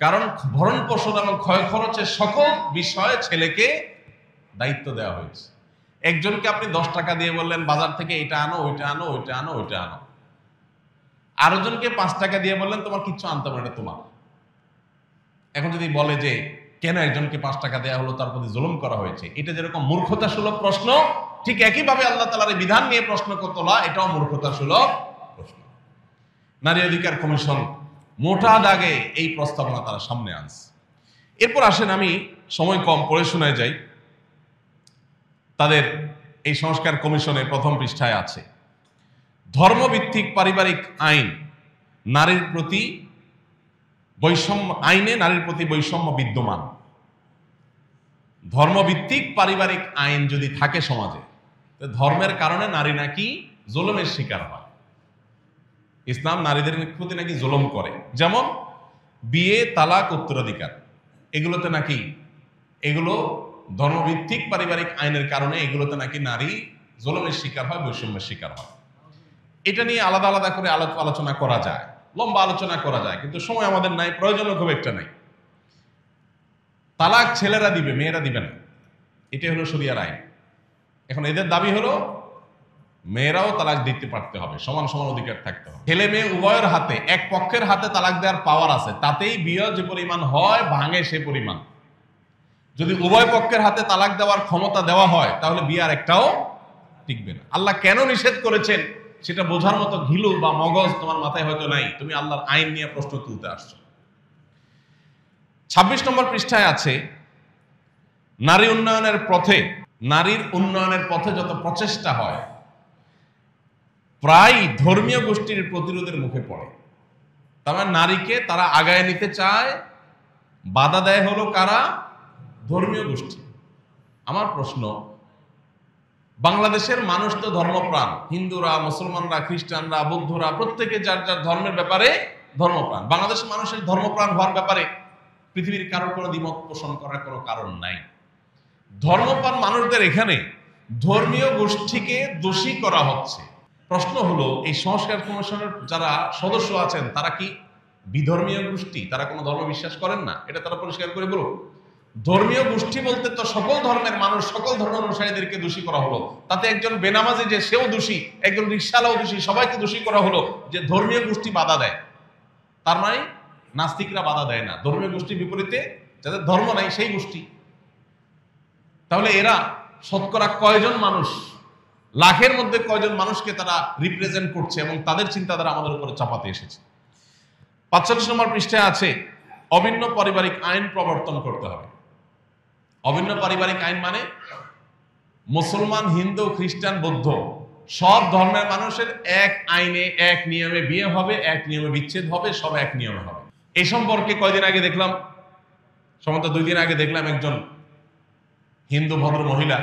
কারণ ভরণ পোষণ এবং ক্ষয় খরচের সকল বিষয়ে ছেলেকে দায়িত্ব দেওয়া হয়েছে। একজনকে আপনি 10 টাকা দিয়ে বললেন বাজার থেকে এটা আনো, ওইটা আনো, ওইটা আনো, ওইটা আনো। আরেকজনকে 5 টাকা দিয়ে বললেন তোমার কিচ্ছু আনতে হবে না, এটা তোমার। এখন যদি বলে যে কেন একজনকে 5 টাকা দেওয়া হলো, তার প্রতি জুলুম করা হয়েছে, এটা যেরকম মূর্খতা সুলভ প্রশ্ন, ঠিক একইভাবে আল্লাহ তাআলার বিধান নিয়ে প্রশ্ন তোলা এটাও মূর্খতা সুলভ প্রশ্ন। নারী অধিকার কমিশন মোটা দাগে এই প্রস্তাবনা তারা সামনে আনছে। এরপর আসেন, আমি সময় কম, পড়ে শোনায় যাই। তাদের এই সংস্কার কমিশনের প্রথম পৃষ্ঠায় আছে, ধর্মভিত্তিক পারিবারিক আইন নারীর প্রতি বৈষম্য, আইনে নারীর প্রতি বৈষম্য বিদ্যমান। ধর্মভিত্তিক পারিবারিক আইন যদি থাকে সমাজে, ধর্মের কারণে নারী নাকি জুলুমের শিকার হয়। ইসলাম নারীদের প্রতি নাকি জুলুম করে, যেমন বিয়ে, তালাক, উত্তরাধিকার, এগুলোতে নাকি, এগুলো ধর্মভিত্তিক পারিবারিক আইনের কারণে এগুলোতে নাকি নারী জুলুমের শিকার হয়, বৈষম্যের শিকার হয়। এটা নিয়ে আলাদা আলাদা করে আলোচনা করা যায়, লম্বা আলোচনা করা যায়, কিন্তু সময় আমাদের নাই, প্রয়োজনও খুব একটা নাই। তালাক ছেলেরা দিবে, মেয়েরা দিবে না, এটাই হলো শরিয়ার আইন। এখন এদের দাবি হলো মেয়েরাও তালাক দিতে পারতে হবে, সমান সমান অধিকার থাকতে হবে। ছেলে মেয়ে উভয়ের হাতে, এক পক্ষের হাতে তালাক দেওয়ার পাওয়ার আছে, তাতেই বিয়ে যে পরিমাণ হয় ভাঙে সে পরিমাণ। যদি উভয় পক্ষের হাতে তালাক দেওয়ার ক্ষমতা দেওয়া হয়, তাহলে বিয়ে আর একটাও টিকবে না। আল্লাহ কেন নিষেধ করেছেন সেটা বোঝার মতো ঘিলু বা মগজ তোমার মাথায় হয়তো নাই, তুমি আল্লাহর আইন নিয়ে প্রশ্ন তুলতে আসছো। 26 নম্বর পৃষ্ঠায় আছে, নারী উন্নয়নের পথে, নারীর উন্নয়নের পথে যত প্রচেষ্টা হয় প্রায় ধর্মীয় গোষ্ঠীর প্রতিরোধের মুখে পড়ে। তার মানে নারীকে তারা আগায় নিতে চায়, বাধা দেয় হলো কারা? ধর্মীয় গোষ্ঠী। আমার প্রশ্ন, বাংলাদেশের মানুষ তো ধর্মপ্রাণ, হিন্দুরা, মুসলমানরা, খ্রিস্টানরা, বৌদ্ধরা, প্রত্যেকে যার যার ধর্মের ব্যাপারে ধর্মপ্রাণ। বাংলাদেশের মানুষের ধর্মপ্রাণ হওয়ার ব্যাপারে পৃথিবীর কারোর কোনো দ্বিমত পোষণ করার কোনো কারণ নাই। ধর্মপ্রাণ মানুষদের এখানে ধর্মীয় গোষ্ঠীকে দোষী করা হচ্ছে। প্রশ্ন হলো, এই সংস্কার কমিশনের যারা সদস্য আছেন তারা কি বিধর্মীয় গোষ্ঠী? তারা কোনো ধর্ম বিশ্বাস করেন না? এটা তারা পরিষ্কার করে বলুন। ধর্মীয় গোষ্ঠী বলতে তো সকল ধর্মের মানুষ, সকল ধর্ম অনুসারীদেরকে দোষী করা হলো। তাতে একজন বেনামাজি যে সেও দোষী, একজন রিকশাওয়ালাও দোষী, সবাইকে দোষী করা হলো যে ধর্মীয় গোষ্ঠী বাধা দেয়। তার মানে নাস্তিকরা বাধা দেয় না, ধর্মীয় গোষ্ঠীর বিপরীতে যাদের ধর্ম নাই সেই গোষ্ঠী। তাহলে এরা শতকরা কয়জন মানুষ, লাখের মধ্যে কয়জন মানুষকে তারা রিপ্রেজেন্ট করছে এবং তাদের চিন্তাধারা আমাদের উপরে চাপাতে এসেছে। 45 নম্বর পৃষ্ঠায় আছে, অভিন্ন পারিবারিক আইন প্রবর্তন করতে হবে। অভিন্ন পারিবারিক আইন মানে মুসলমান, হিন্দু, খ্রিস্টান, বৌদ্ধ সব ধর্মের মানুষের এক আইনে, এক নিয়মে বিয়ে হবে, এক নিয়মে বিচ্ছেদ হবে, সব এক নিয়মে হবে। এই সম্পর্কে কয়দিন আগে দেখলাম, সম্ভবত 2 দিন আগে দেখলাম, একজন হিন্দু ভদ্র মহিলা,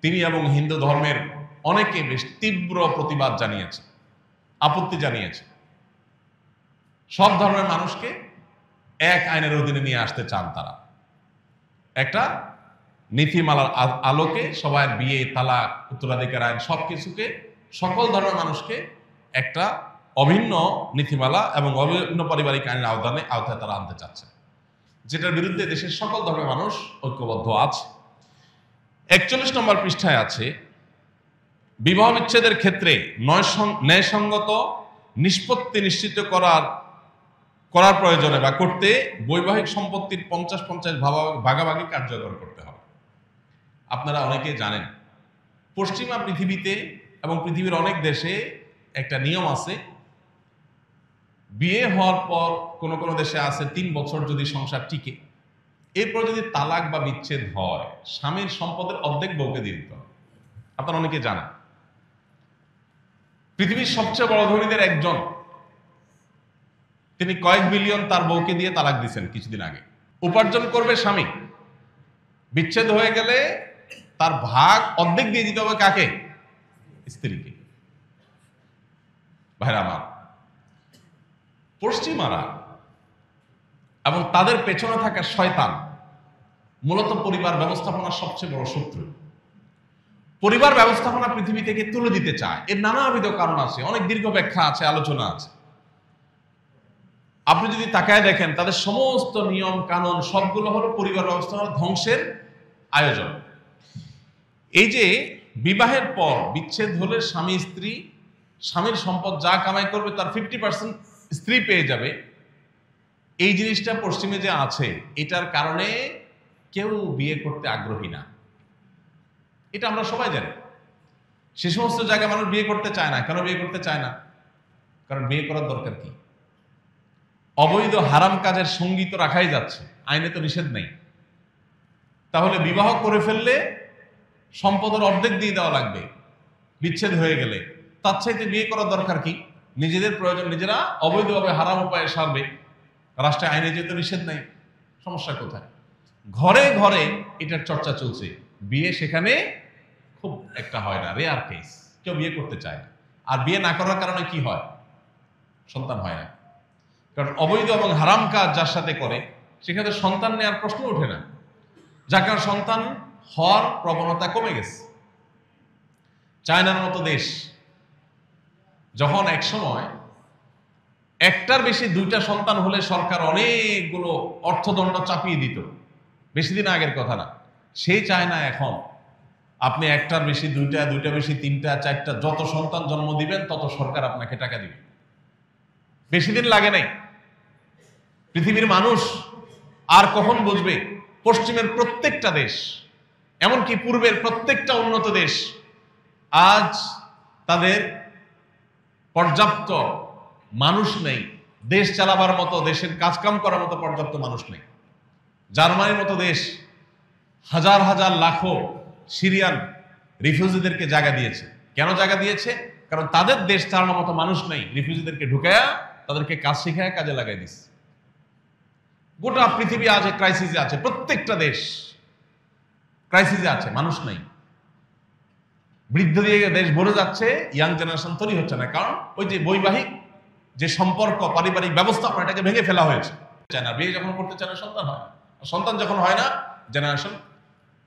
তিনি এবং হিন্দু ধর্মের অনেকে বেশ তীব্র প্রতিবাদ জানিয়েছে, আপত্তি জানিয়েছে। সব ধর্মের মানুষকে এক আইনের অধীনে নিয়ে আসতে চান তারা। একটা নীতিমালার আলোকে সবাই বিয়ে, তালাক, উত্তরাধিকার আইন সবকিছুকে, সকল ধর্মের মানুষকে একটা অভিন্ন নীতিমালা এবং অভিন্ন পারিবারিক আইনের আওতায় তারা আনতে চাচ্ছে, যেটার বিরুদ্ধে দেশের সকল ধর্মের মানুষ ঐক্যবদ্ধ আছে। 41 নম্বর পৃষ্ঠায় আছে, বিবাহ বিচ্ছেদের ক্ষেত্রে ন্যায়সঙ্গত নিষ্পত্তি নিশ্চিত করার প্রয়োজনে বা করতে বৈবাহিক সম্পত্তির 50-50 ভাগাভাগি কার্যকর করতে হবে। আপনারা অনেকে জানেন, পশ্চিমা পৃথিবীতে এবং পৃথিবীর অনেক দেশে একটা নিয়ম আছে, বিয়ে হওয়ার পর কোনো কোনো দেশে আছে 3 বছর যদি সংসার টিকে, এরপর যদি তালাক বা বিচ্ছেদ হয়, স্বামীর সম্পদের অর্ধেক বউকে দিয়ে দিতে হবে। আপনারা অনেকে জানেন, পৃথিবীর সবচেয়ে বড় ধনীদের একজন, তিনি কয়েক বিলিয়ন তার বউকে দিয়ে তালাক দিচ্ছেন কিছুদিন আগে। উপার্জন করবে স্বামী, বিচ্ছেদ হয়ে গেলে তার ভাগ অর্ধেক দিয়ে দিতে হবে কাকে? স্ত্রীকে। ভাইরা আমার, পশ্চিমারা এবং তাদের পেছনে থাকা শয়তান মূলত পরিবার ব্যবস্থাপনার সবচেয়ে বড় শত্রু। পরিবার ব্যবস্থাপনা পৃথিবী থেকে তুলে দিতে চায়, এর নানাবিধ কারণ আছে, অনেক দীর্ঘ ব্যাখ্যা আছে, আলোচনা আছে। আপনি যদি তাকায় দেখেন তাদের সমস্ত নিয়ম কানুন সবগুলো হলো পরিবার ব্যবস্থাপনা ধ্বংসের আয়োজন। এই যে বিবাহের পর বিচ্ছেদ হলে স্বামী স্ত্রী, স্বামীর সম্পদ যা কামাই করবে তার 50% স্ত্রী পেয়ে যাবে, এই জিনিসটা পশ্চিমে যে আছে, এটার কারণে কেউ বিয়ে করতে আগ্রহী না। এটা আমরা সবাই জানি। সে সমস্ত জায়গায় মানুষ বিয়ে করতে চায় না। কেন বিয়ে করতে চায় না? কারণ বিয়ে করার দরকার কি? অবৈধ হারাম কাজের সঙ্গী তো রাখাই যাচ্ছে, আইনে তো নিষেধ নেই। তাহলে বিবাহ করে ফেললে সম্পদের অর্ধেক দিয়ে দেওয়া লাগবে বিচ্ছেদ হয়ে গেলে, তার চাইতে বিয়ে করার দরকার কি? নিজেদের প্রয়োজন নিজেরা অবৈধভাবে হারাম উপায়ে সারবে, রাষ্ট্রে আইনে যেহেতু নিষেধ নেই, সমস্যা কোথায়? ঘরে ঘরে এটার চর্চা চলছে, বিয়ে সেখানে খুব একটা হয় না, রেয়ার কেস, কেউ বিয়ে করতে চায় না। আর বিয়ে না করার কারণে কি হয়? সন্তান হয় না। কারণ অবৈধ এবং হারাম কাজ যার সাথে করে সেখানে সন্তান নেওয়ার প্রশ্ন ওঠে না, যার কারণে সন্তান হওয়ার প্রবণতা কমে গেছে। চায়নার মতো দেশ যখন এক সময় একটার বেশি দুইটা সন্তান হলে সরকার অনেকগুলো অর্থদণ্ড চাপিয়ে দিত, বেশি দিন আগের কথা না, সেই চায়না এখন আপনি একটার বেশি দুইটা, দুইটা বেশি তিনটা, চারটা, যত সন্তান জন্ম দিবেন তত সরকার আপনাকে টাকা দিবে। বেশি দিন লাগে নাই। পৃথিবীর মানুষ আর কখন বুঝবে? পশ্চিমের প্রত্যেকটা দেশ, এমনকি পূর্বের প্রত্যেকটা উন্নত দেশ, আজ তাদের পর্যাপ্ত মানুষ নেই, দেশ চালাবার মতো, দেশের কাজকাম করার মতো পর্যাপ্ত মানুষ নেই। জার্মানির মতো দেশ হাজার হাজার লাখো সিরিয়ান রিফিউজিদেরকে জায়গা দিয়েছে। কেন জায়গা দিয়েছে? কারণ তাদের দেশ চালানোর মতো মানুষ নেই, রিফিউজিদেরকে ঢুকায়া তাদেরকে কাজ শিখায় কাজে লাগাই দিচ্ছে। গোটা পৃথিবী আজ ক্রাইসিসে আছে, প্রত্যেকটা দেশ ক্রাইসিসে আছে, মানুষ নেই। বৃদ্ধ দিয়ে দেশ ভরে যাচ্ছে, ইয়াং জেনারেশন তৈরি হচ্ছে না। কারণ ওই যে বৈবাহিক যে সম্পর্ক, পারিবারিক ব্যবস্থাপনা, এটাকে ভেঙে ফেলা হয়েছে। চায় না, বিয়ে যখন করতে চায় না, সন্তান হয় না। সন্তান যখন হয় না, জেনারেশন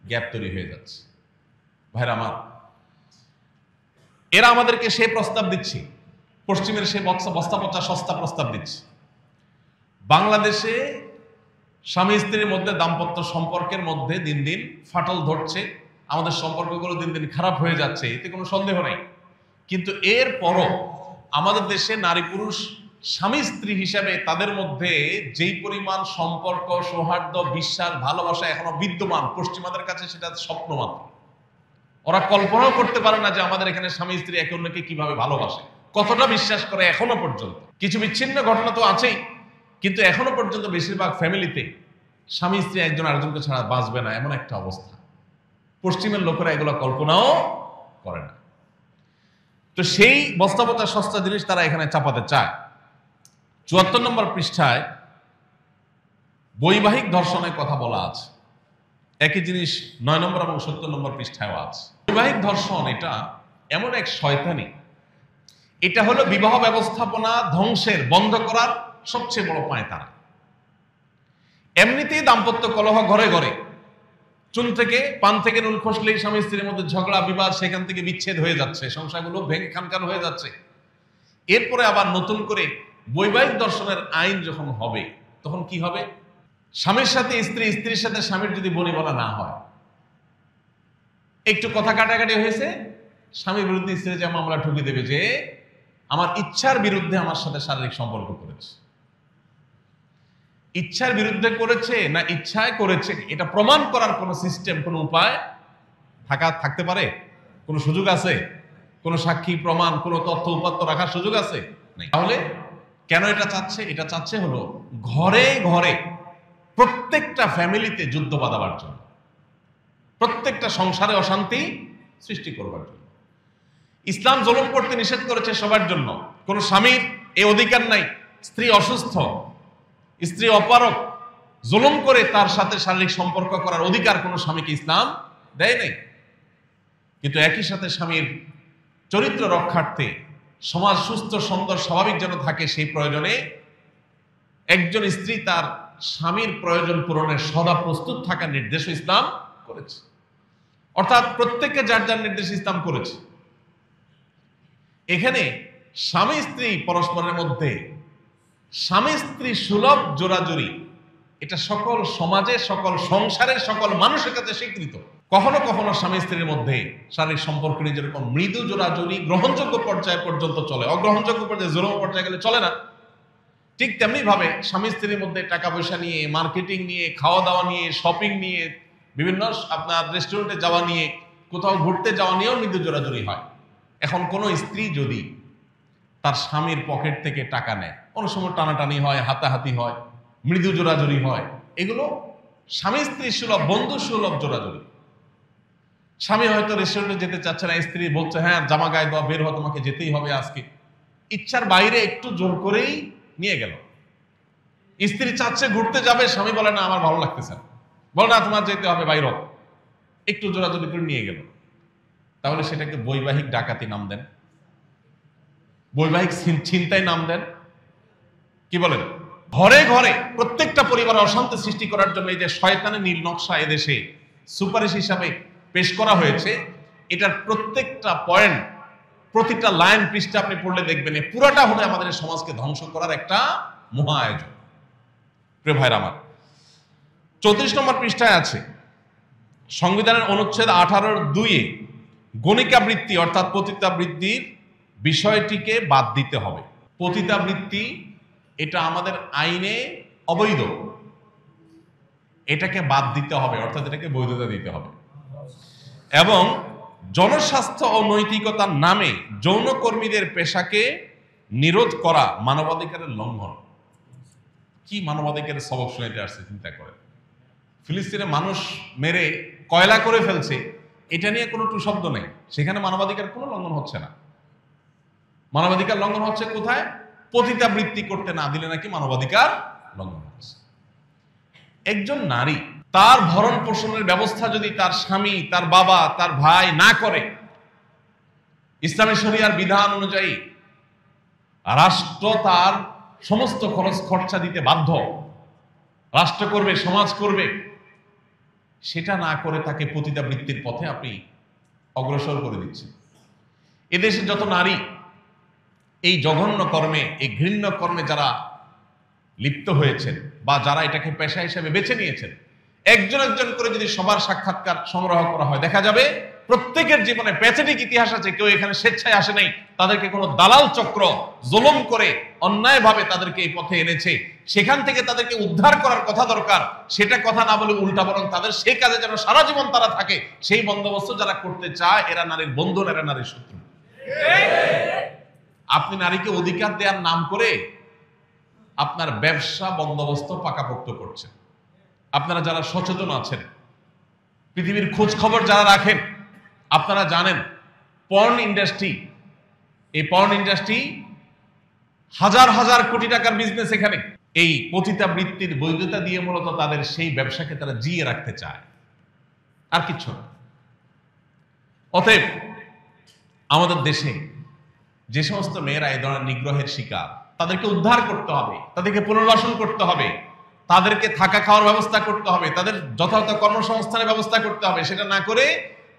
গ্যাপ তৈরি হয়ে যাচ্ছে। ভাইরা আমার, এরা আমাদেরকে সে প্রস্তাব দিচ্ছে, পশ্চিমের সে বস্তা পচা সস্তা প্রস্তাব দিচ্ছে। বাংলাদেশে স্বামী স্ত্রীর মধ্যে দাম্পত্য সম্পর্কের মধ্যে দিন দিন ফাটল ধরছে, আমাদের সম্পর্কগুলো দিন দিন খারাপ হয়ে যাচ্ছে, এতে কোনো সন্দেহ নাই। কিন্তু এর পরও আমাদের দেশে নারী পুরুষ স্বামী স্ত্রী হিসাবে তাদের মধ্যে যেই পরিমাণ সম্পর্ক, সৌহার্দ্য, বিশ্বাস, ভালোবাসা এখনো বিদ্যমান, পশ্চিমাদের কাছে সেটা স্বপ্ন মাত্র। ওরা কল্পনাও করতে পারে না যে আমাদের এখানে স্বামী স্ত্রী একে অন্যকে কিভাবে ভালোবাসে, কতটা বিশ্বাস করে। এখনো পর্যন্ত কিছু বিচ্ছিন্ন ঘটনা তো আছেই, কিন্তু এখনো পর্যন্ত বেশিরভাগ ফ্যামিলিতে স্বামী স্ত্রী একজন আরেকজনকে ছাড়া বাঁচবে না, এমন একটা অবস্থা। পশ্চিমের লোকেরা এগুলো কল্পনাও করে না। তো সেই বস্তাপচা সস্তা জিনিস তারা এখানে চাপাতে চায়। ৭৪ নম্বর পৃষ্ঠায় বৈবাহিক ধর্ষণের কথা বলা আছে। একই জিনিস ৯ নম্বর এবং ৭০ নম্বর পৃষ্ঠায়ও আছে। বৈবাহিক ধর্ষণ এটা এমন এক শয়তানি, এটা হলো বিবাহ ব্যবস্থাপনা ধ্বংসের, বন্ধ করার সবচেয়ে বড় পায়তারা। এমনিতেই দাম্পত্য কলহ ঘরে ঘরে, চুন থেকে পান থেকে নুন খসলেই স্বামী স্ত্রীর মধ্যে ঝগড়া বিবাদ, সেখান থেকে বিচ্ছেদ হয়ে যাচ্ছে, সংসারগুলো ভেঙে খানখান হয়ে যাচ্ছে। এরপরে আবার নতুন করে বৈবাহিক দর্শনের আইন যখন হবে, তখন কি হবে? স্বামীর সাথে স্ত্রী, স্ত্রীর সাথে স্বামীর যদি বনিবনা না হয়, একটু কথা কাটাকাটি হয়েছে, স্বামীর বিরুদ্ধে স্ত্রী যে মামলা ঠুকিয়ে দেবে যে আমার ইচ্ছার বিরুদ্ধে আমার সাথে শারীরিক সম্পর্ক করেছে। ইচ্ছার বিরুদ্ধে করেছে না ইচ্ছায় করেছে, এটা প্রমাণ করার কোন সিস্টেম, কোন উপায় থাকতে পারে? কোন সুযোগ আছে? কোন সাক্ষী প্রমাণ, কোন তথ্য উপাত্ত রাখার সুযোগ আছে? নাই। তাহলে কেন এটা চাচ্ছে? এটা চাচ্ছে হলো ঘরে ঘরে, প্রত্যেকটা ফ্যামিলিতে যুদ্ধ বাঁধাবার জন্য, প্রত্যেকটা সংসারে অশান্তি সৃষ্টি করবার জন্য। ইসলাম জুলুম করতে নিষেধ করেছে সবার জন্য। কোন স্বামীর এই অধিকার নাই স্ত্রী অসুস্থ, স্ত্রী অপারক, জুলুম করে তার সাথে শারীরিক সম্পর্ক করার অধিকার কোন স্বামীকে ইসলাম দেয় নাই। কিন্তু একই সাথে স্বামীর চরিত্র রক্ষার্থে, সমাজ সুস্থ সুন্দর স্বাভাবিক যেন থাকে, সেই প্রয়োজনে একজন স্ত্রী তার স্বামীর প্রয়োজন পূরণের সদা প্রস্তুত থাকার নির্দেশ ইসলাম করেছে। অর্থাৎ প্রত্যেককে যার যার নির্দেশ ইসলাম করেছে। এখানে স্বামী স্ত্রী পরস্পরের মধ্যে স্বামী স্ত্রী সুলভ জোড়াজুড়ি, এটা সকল সমাজে, সকল সংসারের সকল মানুষের কাছে স্বীকৃত। কখনো কখনো স্বামী স্ত্রীর মধ্যে শারীরিক সম্পর্ক নিয়ে যেরকম মৃদু জোড়াজুড়ি গ্রহণযোগ্য পর্যায় পর্যন্ত চলে, অগ্রহণযোগ্য পর্যায়ে জোরম পর্যায়ে গেলে চলে না, ঠিক তেমনি ভাবে স্বামী স্ত্রীর মধ্যে টাকা পয়সা নিয়ে, মার্কেটিং নিয়ে, খাওয়া দাওয়া নিয়ে, শপিং নিয়ে, বিভিন্ন আপনার রেস্টুরেন্টে যাওয়া নিয়ে, কোথাও ঘুরতে যাওয়া নিয়েও মৃদু জোড়াজুড়ি হয়। এখন কোনো স্ত্রী যদি তার স্বামীর পকেট থেকে টাকা নেয়, কোনো সময় টানাটানি হয়, হাতাহাতি হয়, মৃদু জোড়াজুড়ি হয়, এগুলো স্বামী স্ত্রী সুলভ, বন্ধু সুলভ জোড়াজুড়ি। স্বামী হয়তো রেস্টুরেন্টে যেতে চাচ্ছে না, স্ত্রী বলছে হ্যাঁ জামা গায়ে দেওয়া, বের হওয়া, তোমাকে যেতেই হবে আজকে, ইচ্ছার বাইরে একটু জোর করেই নিয়ে গেল। স্ত্রী চাচ্ছে ঘুরতে যাবে, স্বামী বলে না আমার ভালো লাগতেছে, বলে না তোমার যেতে হবে, বাইরে একটু জোরাজোরি করে নিয়ে গেল। তাহলে সেটাকে বৈবাহিক ডাকাতি নাম দেন, বৈবাহিক ছিনতাই নাম দেন, কি বলেন? ঘরে ঘরে প্রত্যেকটা পরিবারে অশান্তি সৃষ্টি করার জন্য এই যে শয়তানের নীল নকশা এদেশে সুপারিশ হিসাবে পেশ করা হয়েছে, এটার প্রত্যেকটা পয়েন্ট, প্রতিটা লাইন পৃষ্ঠা আপনি পড়লে দেখবেন পুরাটা হলে আমাদের সমাজকে ধ্বংস করার একটা মহা আয়োজন। প্রিয় ভাইরা আমার, 34 নম্বর পৃষ্ঠায় আছে সংবিধানের অনুচ্ছেদ 18(2)-এ গণিকাবৃত্তি অর্থাৎ পতিতাবৃত্তির বিষয়টিকে বাদ দিতে হবে। পতিতাবৃত্তি এটা আমাদের আইনে অবৈধ, এটাকে বাদ দিতে হবে, অর্থাৎ এটাকে বৈধতা দিতে হবে। এবং জনস্বাস্থ্য ও নৈতিকতার নামে যৌনকর্মীদের পেশাকে নিরোধ করা মানবাধিকারের লঙ্ঘন। কি মানবাধিকারের সবক শুনাইতে আসছে চিন্তা করে। ফিলিস্তিনে মানুষ মেরে কয়লা করে ফেলছে, এটা নিয়ে কোনো টু শব্দ নেই, সেখানে মানবাধিকার কোনো লঙ্ঘন হচ্ছে না। মানবাধিকার লঙ্ঘন হচ্ছে কোথায়? পতিতাবৃত্তি করতে না দিলে নাকি মানবাধিকার লঙ্ঘন হচ্ছে। একজন নারী তার ভরণ পোষণের ব্যবস্থা যদি তার স্বামী, তার বাবা, তার ভাই না করে, ইসলামী শরিয়ার বিধান অনুযায়ী রাষ্ট্র তার সমস্ত খরচ খরচা দিতে বাধ্য, রাষ্ট্র করবে, সমাজ করবে, সেটা না করে তাকে পতিতাবৃত্তির পথে আপনি অগ্রসর করে দিচ্ছেন। এদেশে যত নারী এই জঘন্য কর্মে, এই ঘৃণ্য কর্মে যারা লিপ্ত হয়েছেন বা যারা এটাকে পেশা হিসেবে বেছে নিয়েছেন, একজন একজন করে যদি সবার সাক্ষাৎকার সংগ্রহ করা হয়, দেখা যাবে প্রত্যেকের জীবনে প্যাথেটিক ইতিহাস আছে। কেউ এখানে স্বেচ্ছায় আসে নাই, তাদেরকে কোনো দালাল চক্র জুলুম করে অন্যায়ভাবে তাদেরকে এই পথে এনেছে। সেখান থেকে তাদেরকে উদ্ধার করার কথা দরকার, সেটা কথা না বলে উল্টা বরং তাদের সেই কাজে যেন সারা জীবন তারা থাকে, সেই বন্দোবস্ত যারা করতে চায়, এরা নারীর বন্ধু, এরা নারীর শত্রু। আপনি নারীকে অধিকার দেওয়ার নাম করে আপনার ব্যবসা বন্দোবস্ত পাকাপোক্ত করছেন। আপনারা যারা সচেতন আছেন, পৃথিবীর খোঁজ খবর যারা রাখেন, আপনারা জানেন পর্ন ইন্ডাস্ট্রি, এই পর্ন ইন্ডাস্ট্রি হাজার হাজার কোটি টাকার বিজনেস। এখানে এই পতিতাবৃত্তির বৈধতা দিয়ে মূলত তাদের সেই ব্যবসাকে তারা জিয়ে রাখতে চায়, আর কিছু না। অতএব আমাদের দেশে যে সমস্ত মেয়েরা এই ধরনের নিগ্রহের শিকার, তাদেরকে উদ্ধার করতে হবে, তাদেরকে পুনর্বাসন করতে হবে, তাদেরকে থাকা খাওয়ার ব্যবস্থা করতে হবে, তাদের যথাযথ কর্মসংস্থানের ব্যবস্থা করতে হবে। সেটা না করে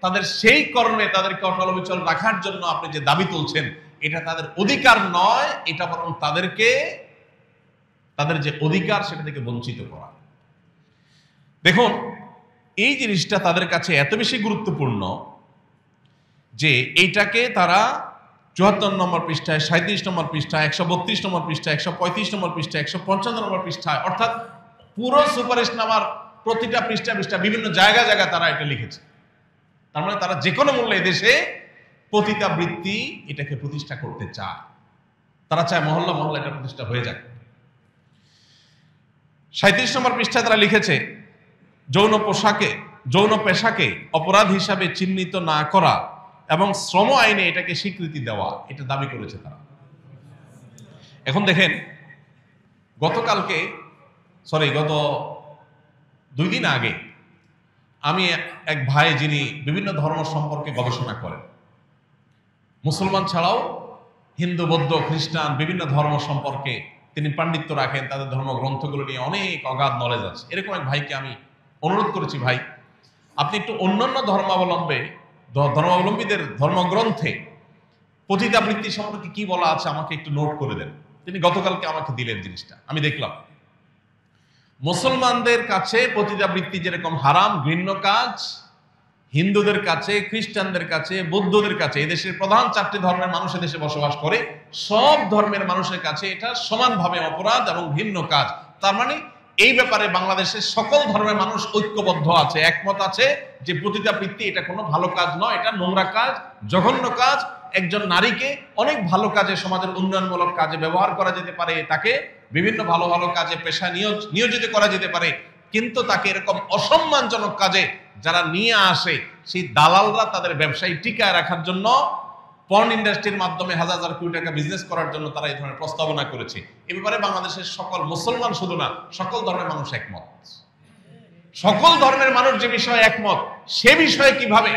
তাদের সেই কর্মে তাদেরকে অটল অবিচল রাখার জন্য আপনি যে দাবি তুলছেন, এটা তাদের অধিকার নয়, এটা বরং তাদেরকে তাদের যে অধিকার সেটা থেকে বঞ্চিত করা। দেখুন, এই জিনিসটা তাদের কাছে এত বেশি গুরুত্বপূর্ণ যে এইটাকে তারা 74 নম্বর পৃষ্ঠায়, 37 নম্বর পৃষ্ঠায়, 132 নম্বর পৃষ্ঠায়, 135 নম্বর পৃষ্ঠায়, 155 নম্বর পৃষ্ঠায়, অর্থাৎ পুরো সুপারিশনামার প্রতিটা পৃষ্ঠা বিভিন্ন জায়গায় জায়গায় তারা এটা লিখেছে। তার মানে তারা যে কোনো মূল্যে এদেশে পতিতাবৃত্তি এটাকে প্রতিষ্ঠা করতে চায়। তারা চায় মহল্লা মহল্লা এটা প্রতিষ্ঠা হয়ে যাক। 37 নম্বর পৃষ্ঠায় তারা লিখেছে, যৌন পেশাকে অপরাধ হিসাবে চিহ্নিত না করা এবং শ্রম আইনে এটাকে স্বীকৃতি দেওয়া, এটা দাবি করেছে তারা। এখন দেখেন, গত 2 দিন আগে আমি এক ভাই, যিনি বিভিন্ন ধর্ম সম্পর্কে গবেষণা করেন, মুসলমান ছাড়াও হিন্দু, বৌদ্ধ, খ্রিস্টান বিভিন্ন ধর্ম সম্পর্কে তিনি পাণ্ডিত্য রাখেন, তাদের ধর্মগ্রন্থগুলো নিয়ে অনেক অগাধ নলেজ আছে। এরকম এক ভাইকে আমি অনুরোধ করেছি, ভাই আপনি একটু অন্যান্য ধর্মাবলম্বীদের ধর্মগ্রন্থে পতিতাবৃত্তি সম্পর্কে কি বলা আছে আমাকে একটু নোট করে দেন। তিনি গতকালকে আমাকে দিলেন জিনিসটা, আমি দেখলাম মুসলমানদের কাছে পতিতাবৃত্তি যেরকম হারাম, ঘৃণ্য কাজ, হিন্দুদের কাছে, খ্রিস্টানদের কাছে, বৌদ্ধদের কাছে, এদেশের প্রধান 4টি ধর্মের মানুষ এদেশে বসবাস করে, সব ধর্মের মানুষের কাছে এটা সমানভাবে অপরাধ এবং ঘৃণ্য কাজ। তার মানে এই ব্যাপারে বাংলাদেশের সকল ধর্মের মানুষ ঐক্যবদ্ধ আছে, একমত আছে যে পতিতাবৃত্তি এটা কোনো ভালো কাজ নয়, এটা নোংরা কাজ, জঘন্য কাজ। একজন নারীকে অনেক ভালো কাজে, সমাজের উন্নয়নমূলক কাজে ব্যবহার করা যেতে পারে, তাকে বিভিন্ন ভালো ভালো কাজে পেশা নিয়োজিত করা যেতে পারে, কিন্তু তাকে এরকম অসম্মানজনক কাজে যারা নিয়ে আসে, সেই দালালরা তাদের ব্যবসায়ী টিকায় রাখার জন্য পর্ন ইন্ডাস্ট্রির মাধ্যমে হাজার হাজার কোটি টাকা বিজনেস করার জন্য তারা এই ধরনের প্রস্তাবনা করেছে। এ ব্যাপারে বাংলাদেশের সকল মুসলমান শুধু না, সকল ধর্মের মানুষ একমত। সকল ধর্মের মানুষ যে বিষয়ে একমত, সে বিষয়ে কিভাবে,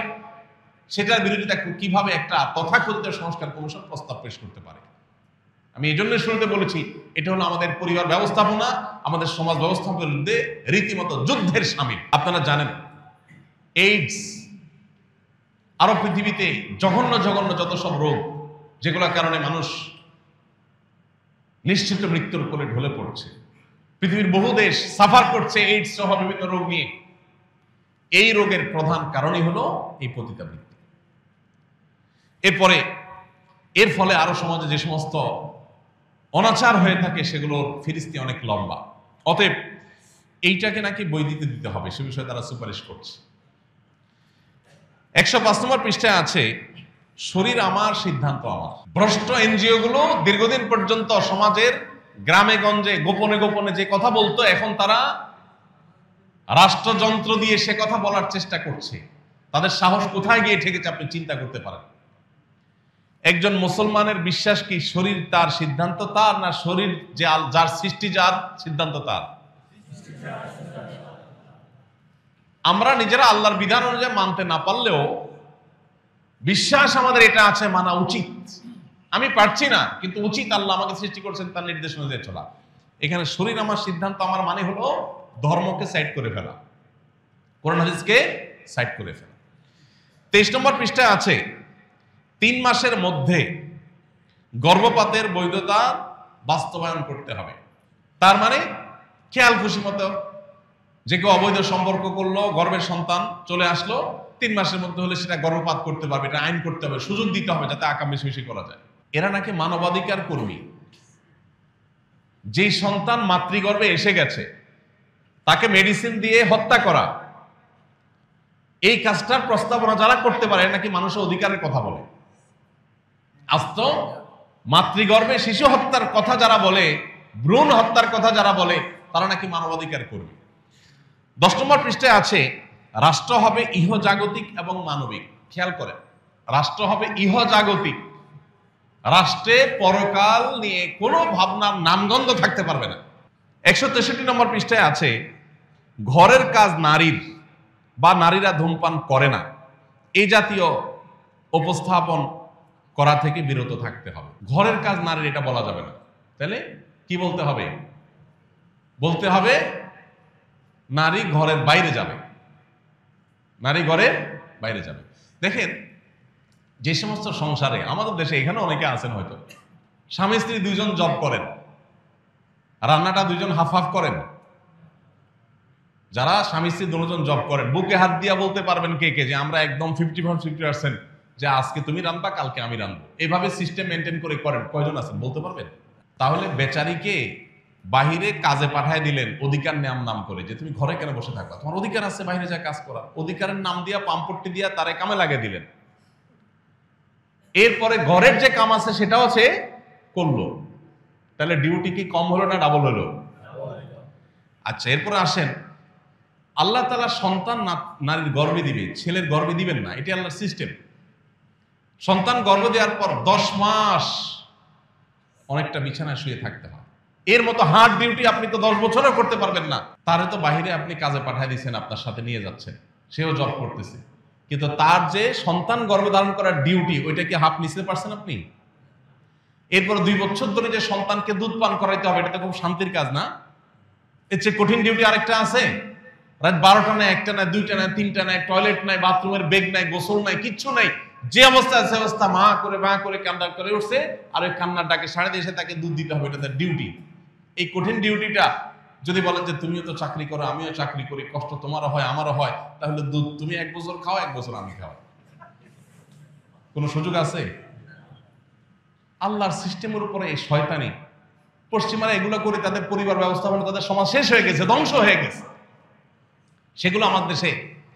সেটার বিরোধিতা কিভাবে একটা তথাকথিত সংস্কার কমিশন প্রস্তাব পেশ করতে পারে? আমি এই জন্য শুরুতে বলেছি, এটা হলো আমাদের পরিবার ব্যবস্থাপনা, আমাদের সমাজ ব্যবস্থাপনার বিরুদ্ধে রীতিমতো যুদ্ধের শামিল। আপনারা জানেন এইডস, আরো পৃথিবীতে জঘন্য জঘন্য যত সব রোগ, যেগুলোর কারণে মানুষ নিশ্চিত মৃত্যুর কোলে ঢলে পড়ছে, পৃথিবীর বহু দেশ সাফার করছে এইডস সহ বিভিন্ন রোগ নিয়ে। এই রোগের প্রধান কারণই হলো এই পতিতাবৃত্তি। এরপরে এর ফলে আরো সমাজে যে সমস্ত অনাচার হয়ে থাকে সেগুলোর ফিরিস্তি অনেক লম্বা। অতএব এইটাকে নাকি বৈধতা দিতে হবে, সে বিষয়ে তারা সুপারিশ করছে। 105 নম্বর পৃষ্ঠায় আছে, শরীর আমার, সিদ্ধান্ত আমার। ভ্রষ্ট এনজিও গুলো দীর্ঘদিন পর্যন্ত সমাজের গ্রামে গঞ্জে গোপনে গোপনে যে কথা বলতো, এখন তারা রাষ্ট্রযন্ত্র দিয়ে সে কথা বলার চেষ্টা করছে। তাদের সাহস কোথায় গিয়ে ঠেকেছে আপনি চিন্তা করতে পারেন। একজন মুসলমানের বিশ্বাস কি শরীর তার, সিদ্ধান্ত তার, না শরীর যে যার সৃষ্টি, যার সিদ্ধান্ত তার? আমরা নিজেরা আল্লাহর বিধান অনুযায়ী মানতে না পারলেও বিশ্বাস আমাদের এটা আছে, মানা উচিত। আমি পারছি না, কিন্তু উচিত, আল্লাহ আমাকে সৃষ্টি করছেন তার নির্দেশ অনুযায়ী চলা। এখানে শরীর আমার, সিদ্ধান্ত আমার মানে হলো ধর্মকে সাইড করে ফেলা, কোরআন হাদিসকে সাইড করে ফেলা। 23 নম্বর পৃষ্ঠায় আছে, 3 মাসের মধ্যে গর্ভপাতের বৈধতা বাস্তবায়ন করতে হবে। তার মানে খেয়াল খুশি মতো যে কেউ অবৈধ সম্পর্ক করলো, গর্ভের সন্তান চলে আসলো, 3 মাসের মধ্যে হলে সেটা গর্ভপাত করতে পারবে, এটা আইন করতে হবে, সুযোগ দিতে হবে যাতে আকাম বেশি বেশি করা যায়। এরা নাকি মানবাধিকার কর্মী। যে সন্তান মাতৃগর্ভে এসে গেছে তাকে মেডিসিন দিয়ে হত্যা করা, এই কাজটার প্রস্তাবনা যারা করতে পারে নাকি মানুষের অধিকারের কথা বলে। আস্ত মাতৃগর্ভে শিশু হত্যার কথা যারা বলে, ভ্রূণ হত্যার কথা যারা বলে, তারা নাকি মানবাধিকার কর্মী। 10 নম্বর পৃষ্ঠায় আছে, রাষ্ট্র হবে ইহজাগতিক এবং মানবিক। খেয়াল করেন, রাষ্ট্র হবে ইহজাগতিক। রাষ্ট্রে পরকাল নিয়ে কোনো ভাবনার নামগন্ধ থাকতে পারবে না। 163 নম্বর পৃষ্ঠায় আছে, ঘরের কাজ নারীর বা নারীরা ধূমপান করে না, এই জাতীয় উপস্থাপন করা থেকে বিরত থাকতে হবে। ঘরের কাজ নারীর, এটা বলা যাবে না। তাহলে কি বলতে হবে? বলতে হবে নারী ঘরের বাইরে যাবে, নারী ঘরের বাইরে যাবে। দেখেন, যে সমস্ত সংসারে, আমাদের দেশে এখানে অনেকে আছেন হয়তো স্বামী স্ত্রী 2 জন জব করেন, রান্নাটা 2 জন হাফ হাফ করেন। যারা স্বামী স্ত্রী 2 জন জব করেন, বুকে হাত দিয়া বলতে পারবেন কে কে যে আমরা একদম 50% যে আজকে তুমি রান্না, কালকে আমি রান্না, এইভাবে সিস্টেম মেনটেন করে করেন? কয়জন আছেন বলতে পারবেন? তাহলে বেচারিকে বাহিরে কাজে পাঠায় দিলেন অধিকার নাম করে, যে তুমি ঘরে কেন বসে থাকবা, তোমার অধিকার আছে বাইরে যা কাজ করা। অধিকারের নাম দিয়া পাম্পট্টি দিয়া তারে কামে লাগিয়ে দিলেন। এরপরে ঘরের যে কাম আছে সেটাও সে করলো। তাহলে ডিউটি কি কম হলো না ডাবল হলো? আচ্ছা, এরপরে আসেন, আল্লাহ তাআলা সন্তান নারীর গর্ভে দিবে, ছেলের গর্ভে দিবেন না, এটি আল্লাহর সিস্টেম। সন্তান গর্ভ দেওয়ার পর 10 মাস অনেকটা বিছানায় শুয়ে থাকতে হয়। এর মতো হার্ড ডিউটি আপনি তো 10 বছরও করতে পারবেন না। তারে তো বাহিরে আপনি কাজে পাঠিয়ে দিচ্ছেন, আপনার সাথে নিয়ে যাচ্ছেন, সেও জব করতেছে, কিন্তু তার যে সন্তান গর্ভধারণ করার ডিউটি, ওইটা কি হাফ নিতে পারছেন আপনি? এরপর 2 বছর ধরে যে সন্তানকে দুধ পান করাইতে হবে, এটা তো খুব শান্তির কাজ না? এর চেয়ে কঠিন ডিউটি আরেকটা আছে? রাত 12টা নাই, 1টা নাই, 2টা নাই, 3টা নাই, টয়লেট নাই, বাথরুমের বেগ নাই, গোসল নাই, কিচ্ছু নাই, যে অবস্থা আছে অবস্থা মা করে কান্না করে উঠছে, আর ওই কান্নার ডাকে সাড়ে দিয়ে এসে তাকে দুধ দিতে হবে, এটা তার ডিউটি। এই কঠিন ডিউটিটা যদি বলেন যে তুমিও তো চাকরি করো, আমিও চাকরি করি, কষ্ট তোমারও হয় আমারও হয়, তাহলে দুধ তুমি 1 বছর খাও, 1 বছর আমি খাও, কোনো সুযোগ আছে? আল্লাহর সিস্টেমের উপরে এই শয়তানি, পশ্চিমারা এগুলো করে তাদের পরিবার ব্যবস্থাপনা, তাদের সমাজ শেষ হয়ে গেছে, ধ্বংস হয়ে গেছে। সেগুলো আমার দেশে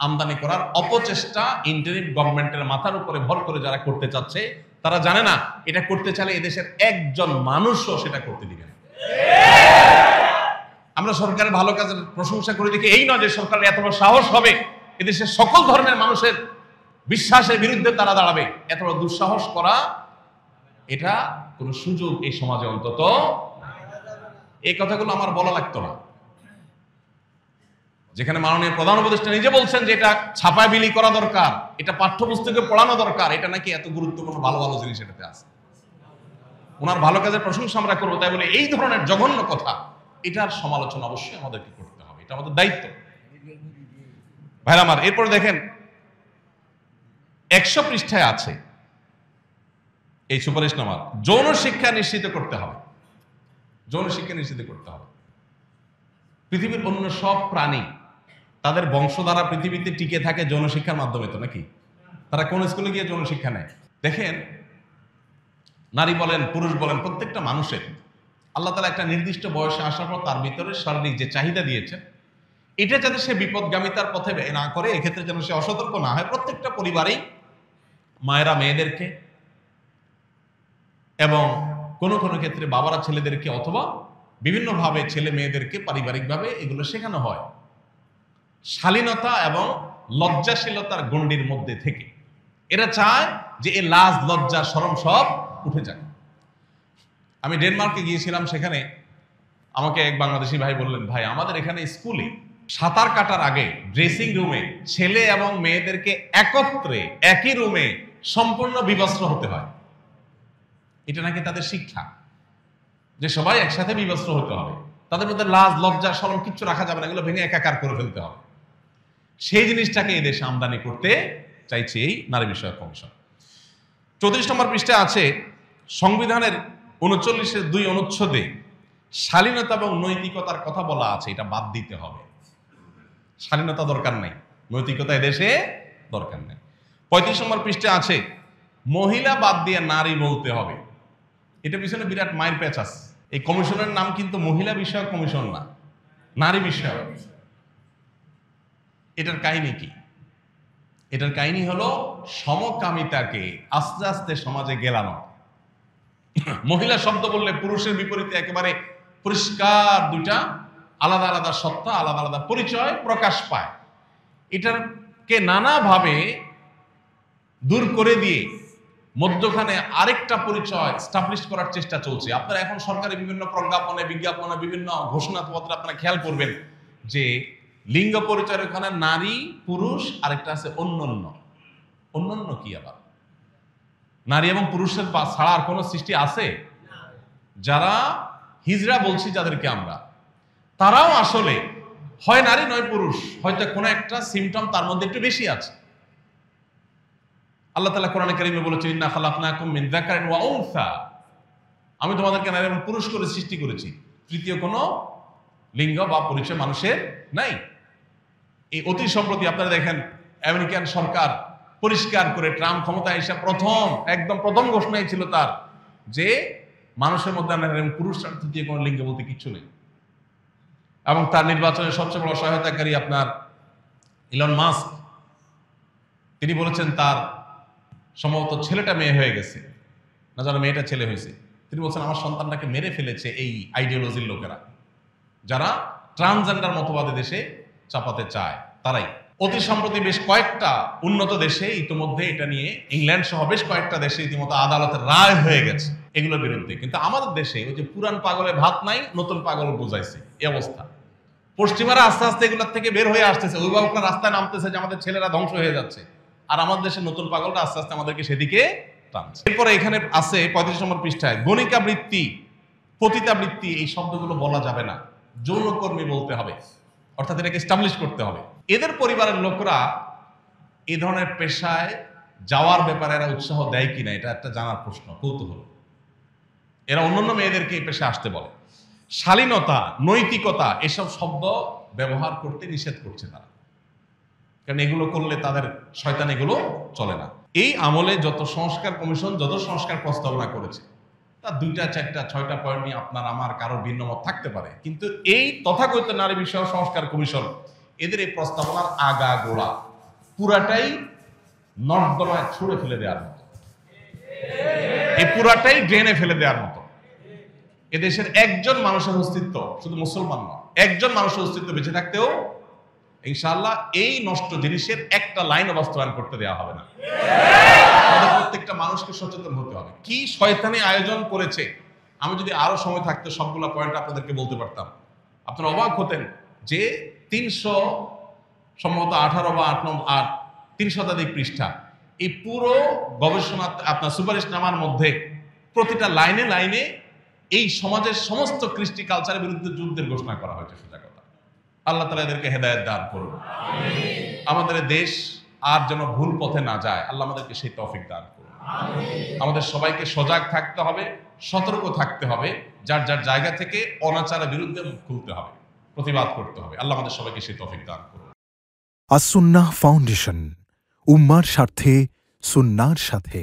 আমদানি করার অপচেষ্টা ইন্টারিম গভর্নমেন্টের মাথার উপরে ভর করে যারা করতে চাচ্ছে, তারা জানে না এটা করতে চাইলে এদেশের একজন মানুষও সেটা করতে দিবে না। আমরা সরকারের ভালো কাজের প্রশংসা করে দেখি, এই নয় যে সরকারের এত বড় সাহস হবে এদেশের সকল ধর্মের মানুষের বিশ্বাসের বিরুদ্ধে তারা দাঁড়াবে, এত বড় দুঃসাহস করা, এটা কোন সুযোগ এই সমাজে অন্তত, এই কথাগুলো আমার বলা লাগতো না। যেখানে মাননীয় প্রধান উপদেষ্টা নিজে বলছেন যে এটা ছাপায় বিলি করা দরকার, এটা পাঠ্যপুস্তকে পড়ানো দরকার, এটা নাকি এত গুরুত্বপূর্ণ ভালো ভালো জিনিস এটাতে আছে। ওনার ভালো কাজের প্রশংসা আমরা করবো, তাই বলে এই ধরনের জঘন্য কথা, এটার সমালোচনা অবশ্যই আমাদেরকে করতে হবে, এটা আমাদের দায়িত্ব। ভাইরা আমার, এরপর দেখেন 100 পৃষ্ঠায় আছে এই সুপারিশনামা, যৌন শিক্ষা নিশ্চিত করতে হবে। যৌন শিক্ষা নিশ্চিত করতে হবে। পৃথিবীর অন্য সব প্রাণী তাদের বংশধারা পৃথিবীতে টিকে থাকে যৌন শিক্ষার মাধ্যমে, তো নাকি? তারা কোন স্কুলে গিয়ে যৌন শিক্ষা নেয়? দেখেন, নারী বলেন পুরুষ বলেন, প্রত্যেকটা মানুষের আল্লাহ তাআলা একটা নির্দিষ্ট বয়সে আসার পর তার ভিতরে শারীরিক যে চাহিদা দিয়েছেন, এটা যাতে সে বিপদগামিতার পথে না করে, এক্ষেত্রে যেন সে অসতর্ক না হয়। প্রত্যেকটা পরিবারেই মায়েরা মেয়েদেরকে এবং কোনো কোনো ক্ষেত্রে বাবারা ছেলেদেরকে অথবা বিভিন্নভাবে ছেলে মেয়েদেরকে পারিবারিকভাবে এগুলো শেখানো হয় শালীনতা এবং লজ্জাশীলতার গণ্ডির মধ্যে থেকে। এরা চায় যে এই লাজ লজ্জা শরম সব উঠে যাক। আমি ডেনমার্কে গিয়েছিলাম, সেখানে আমাকে এক বাংলাদেশি ভাই বললেন, ভাই আমাদের এখানে স্কুলে সাঁতার কাটার আগে ড্রেসিং রুমে ছেলে এবং মেয়েদেরকে একত্রে একই রুমে সম্পূর্ণ বিবস্ত্র হতে হয়। এটা নাকি তাদের শিক্ষা, যে সবাই একসাথে বিবস্ত্র হতে হবে, তাদের মধ্যে লাজ লজ্জা শরম কিচ্ছু রাখা যাবে না, এগুলো ভেঙে একাকার করে ফেলতে হবে। সেই জিনিসটাকে এই দেশে আমদানি করতে চাইছে এই নারী বিষয়ক কমিশন। 34 নম্বর পৃষ্ঠায় আছে সংবিধানের 39(2) অনুচ্ছেদে শালীনতা এবং নৈতিকতার কথা বলা আছে, এটা বাদ দিতে হবে। শালীনতা দরকার নাই, নৈতিকতা এদেশে দরকার নাই। 35 নম্বর পৃষ্ঠায় আছে মহিলা বাদ দিয়ে নারী বলতে হবে। এটা পিছনে বিরাট মায়ের প্যাচ আছে। এই কমিশনের নাম কিন্তু মহিলা বিষয়ক কমিশন না, নারী বিষয়ক। এটার কাহিনী কি? এটার কাহিনী হলো সমকামিতাকে আস্তে আস্তে সমাজে গেলানো। মহিলা শব্দ বললে পুরুষের বিপরীতে একেবারে পরিষ্কার দুইটা আলাদা আলাদা সত্তা, আলাদা আলাদা পরিচয় প্রকাশ পায়। এটাকে নানাভাবে দূর করে দিয়ে মধ্যখানে আরেকটা পরিচয় স্টাবলিশ করার চেষ্টা চলছে। আপনারা এখন সরকারি বিভিন্ন প্রজ্ঞাপনে, বিজ্ঞাপনে, বিভিন্ন ঘোষণাপত্রে আপনারা খেয়াল করবেন যে লিঙ্গ পরিচয়ের ওখানে নারী পুরুষ, আরেকটা আছে অন্যান্য। অন্যান্য কি আবার? নারী এবং পুরুষের ছাড়া আর কোনো সৃষ্টি আছে? যারা হিজড়া বলছি যাদেরকে আমরা, তারাও আসলে হয় নারী নয় পুরুষ, হয়তো কোনো একটা সিমটম তার মধ্যে একটু বেশি আছে। আল্লাহ তাআলা কোরআনে কারীমে বলেছেন, ইন্না খালাকনাকুম মিন যাকারিন ওয়া উনসা, আমি তোমাদেরকে নারী এবং পুরুষ করে সৃষ্টি করেছি, তৃতীয় কোনো লিঙ্গ বা পরিচয় মানুষের নাই। এই অতি সম্প্রতি আপনারা দেখেন আমেরিকান সরকার পরিষ্কার করে, ট্রাম্প ক্ষমতায় এসে একদম প্রথম ঘোষণাই ছিল তার, যে মানুষের মধ্যে নারী এবং পুরুষ ছাড়া তৃতীয় কোনো লিঙ্গ বলতে কিচ্ছু নেই। এবং তার নির্বাচনের সবচেয়ে বড় সহায়তাকারী আপনার ইলন মাস্ক, তিনি বলেছেন তার সম্ভবত ছেলেটা মেয়ে হয়ে গেছে, না জানো মেয়েটা ছেলে হয়েছে। তিনি বলছেন আমার সন্তানটাকে মেরে ফেলেছে এই আইডিওলজির লোকেরা, যারা ট্রান্সজেন্ডার মতবাদে দেশে চাপাতে চায়, তারাই। অতি সম্প্রতি বেশ কয়েকটা উন্নত দেশে ইতিমধ্যে এটা নিয়ে, ইংল্যান্ড সহ বেশ কয়েকটা দেশে ইতিমধ্যে আদালতের রায় হয়ে গেছে এগুলোর বিরুদ্ধে। কিন্তু আমাদের দেশে ওই যে পুরান পাগলে ভাত নাই, নতুন পাগল বোঝাইছে, এই অবস্থা। পশ্চিমারা আস্তে আস্তে এগুলোর থেকে বের হয়ে আসতেছে, অভিভাবকরা রাস্তায় নামতেছে যে আমাদের ছেলেরা ধ্বংস হয়ে যাচ্ছে, আর আমাদের দেশে নতুন পাগলটা আস্তে আস্তে আমাদেরকে সেদিকে টানছে। এরপরে এখানে আছে 35 নম্বর পৃষ্ঠায় গণিকা বৃত্তি, পতিতা বৃত্তি, এই শব্দগুলো বলা যাবে না, যৌনকর্মী বলতে হবে, অর্থাৎ এটাকে এস্টাবলিশ করতে হবে। এদের পরিবারের লোকরা এই ধরনের পেশায় যাওয়ার ব্যাপারে এরা উৎসাহ দেয় কিনা, এটা একটা জানার প্রশ্ন, কৌতূহল। এরা অন্যান্য মেয়েদেরকে এই পেশায় আসতে বলে। শালীনতা, নৈতিকতা এসব শব্দ ব্যবহার করতে নিষেধ করছে তারা, কারণ এগুলো করলে তাদের শয়তান এগুলো চলে না। এই আমলে যত সংস্কার কমিশন যত সংস্কার প্রস্তাবনা করেছে তার 2টা 4টা 6টা পয়েন্ট নিয়ে আপনার আমার কারো ভিন্ন মত থাকতে পারে, কিন্তু এই তথাকথিত নারী বিষয়ক সংস্কার কমিশন এদের এই প্রস্তাবনার আগা গোড়া পুরাটাই নর্দমায় ছুঁড়ে ফেলে দেওয়ার মতো, এই পুরাটাই ড্রেনে ফেলে দেওয়ার মতো। এদেশের একজন মানুষের অস্তিত্ব, শুধু মুসলমান নয়, একজন মানুষের অস্তিত্ব বেঁচে থাকতেও ইনশাআল্লাহ এই নষ্ট জিনিসের একটা লাইন বাস্তবায়ন করতে দেওয়া হবে না। প্রত্যেকটা মানুষকে সচেতন হতে হবে। কি শয়তানি আয়োজন করেছে, আমি যদি আরো সময় থাকতে সবগুলা পয়েন্ট আপনাদেরকে বলতে পারতাম, আপনারা অবাক হতেন যে 300 সম্ভবত 18 বা 3 শতাধিক পৃষ্ঠা, এই পুরো গবেষণা আপনার সুপারিশনামার মধ্যে প্রতিটা লাইনে লাইনে এই সমাজের সমস্ত কৃষ্টি কালচারের বিরুদ্ধে যুদ্ধের ঘোষণা করা হয়েছে। সোজা কথা, আল্লাহ তাআলা এদেরকে হেদায়েত দান করুন। আমাদের দেশ আর যেন ভুল পথে না যায়, আল্লাহ আমাদেরকে সেই তৌফিক দান করুন। আমাদের সবাইকে সজাগ থাকতে হবে, সতর্ক থাকতে হবে, যার যার জায়গা থেকে অনাচারের বিরুদ্ধে মুখ খুলতে হবে, প্রতিবাদ করতে হবে। আল্লাহ আমাদের সবাইকে সেই তৌফিক দান করুন। আস-সুন্নাহ ফাউন্ডেশন, উম্মার স্বার্থে সুন্নাহর সাথে।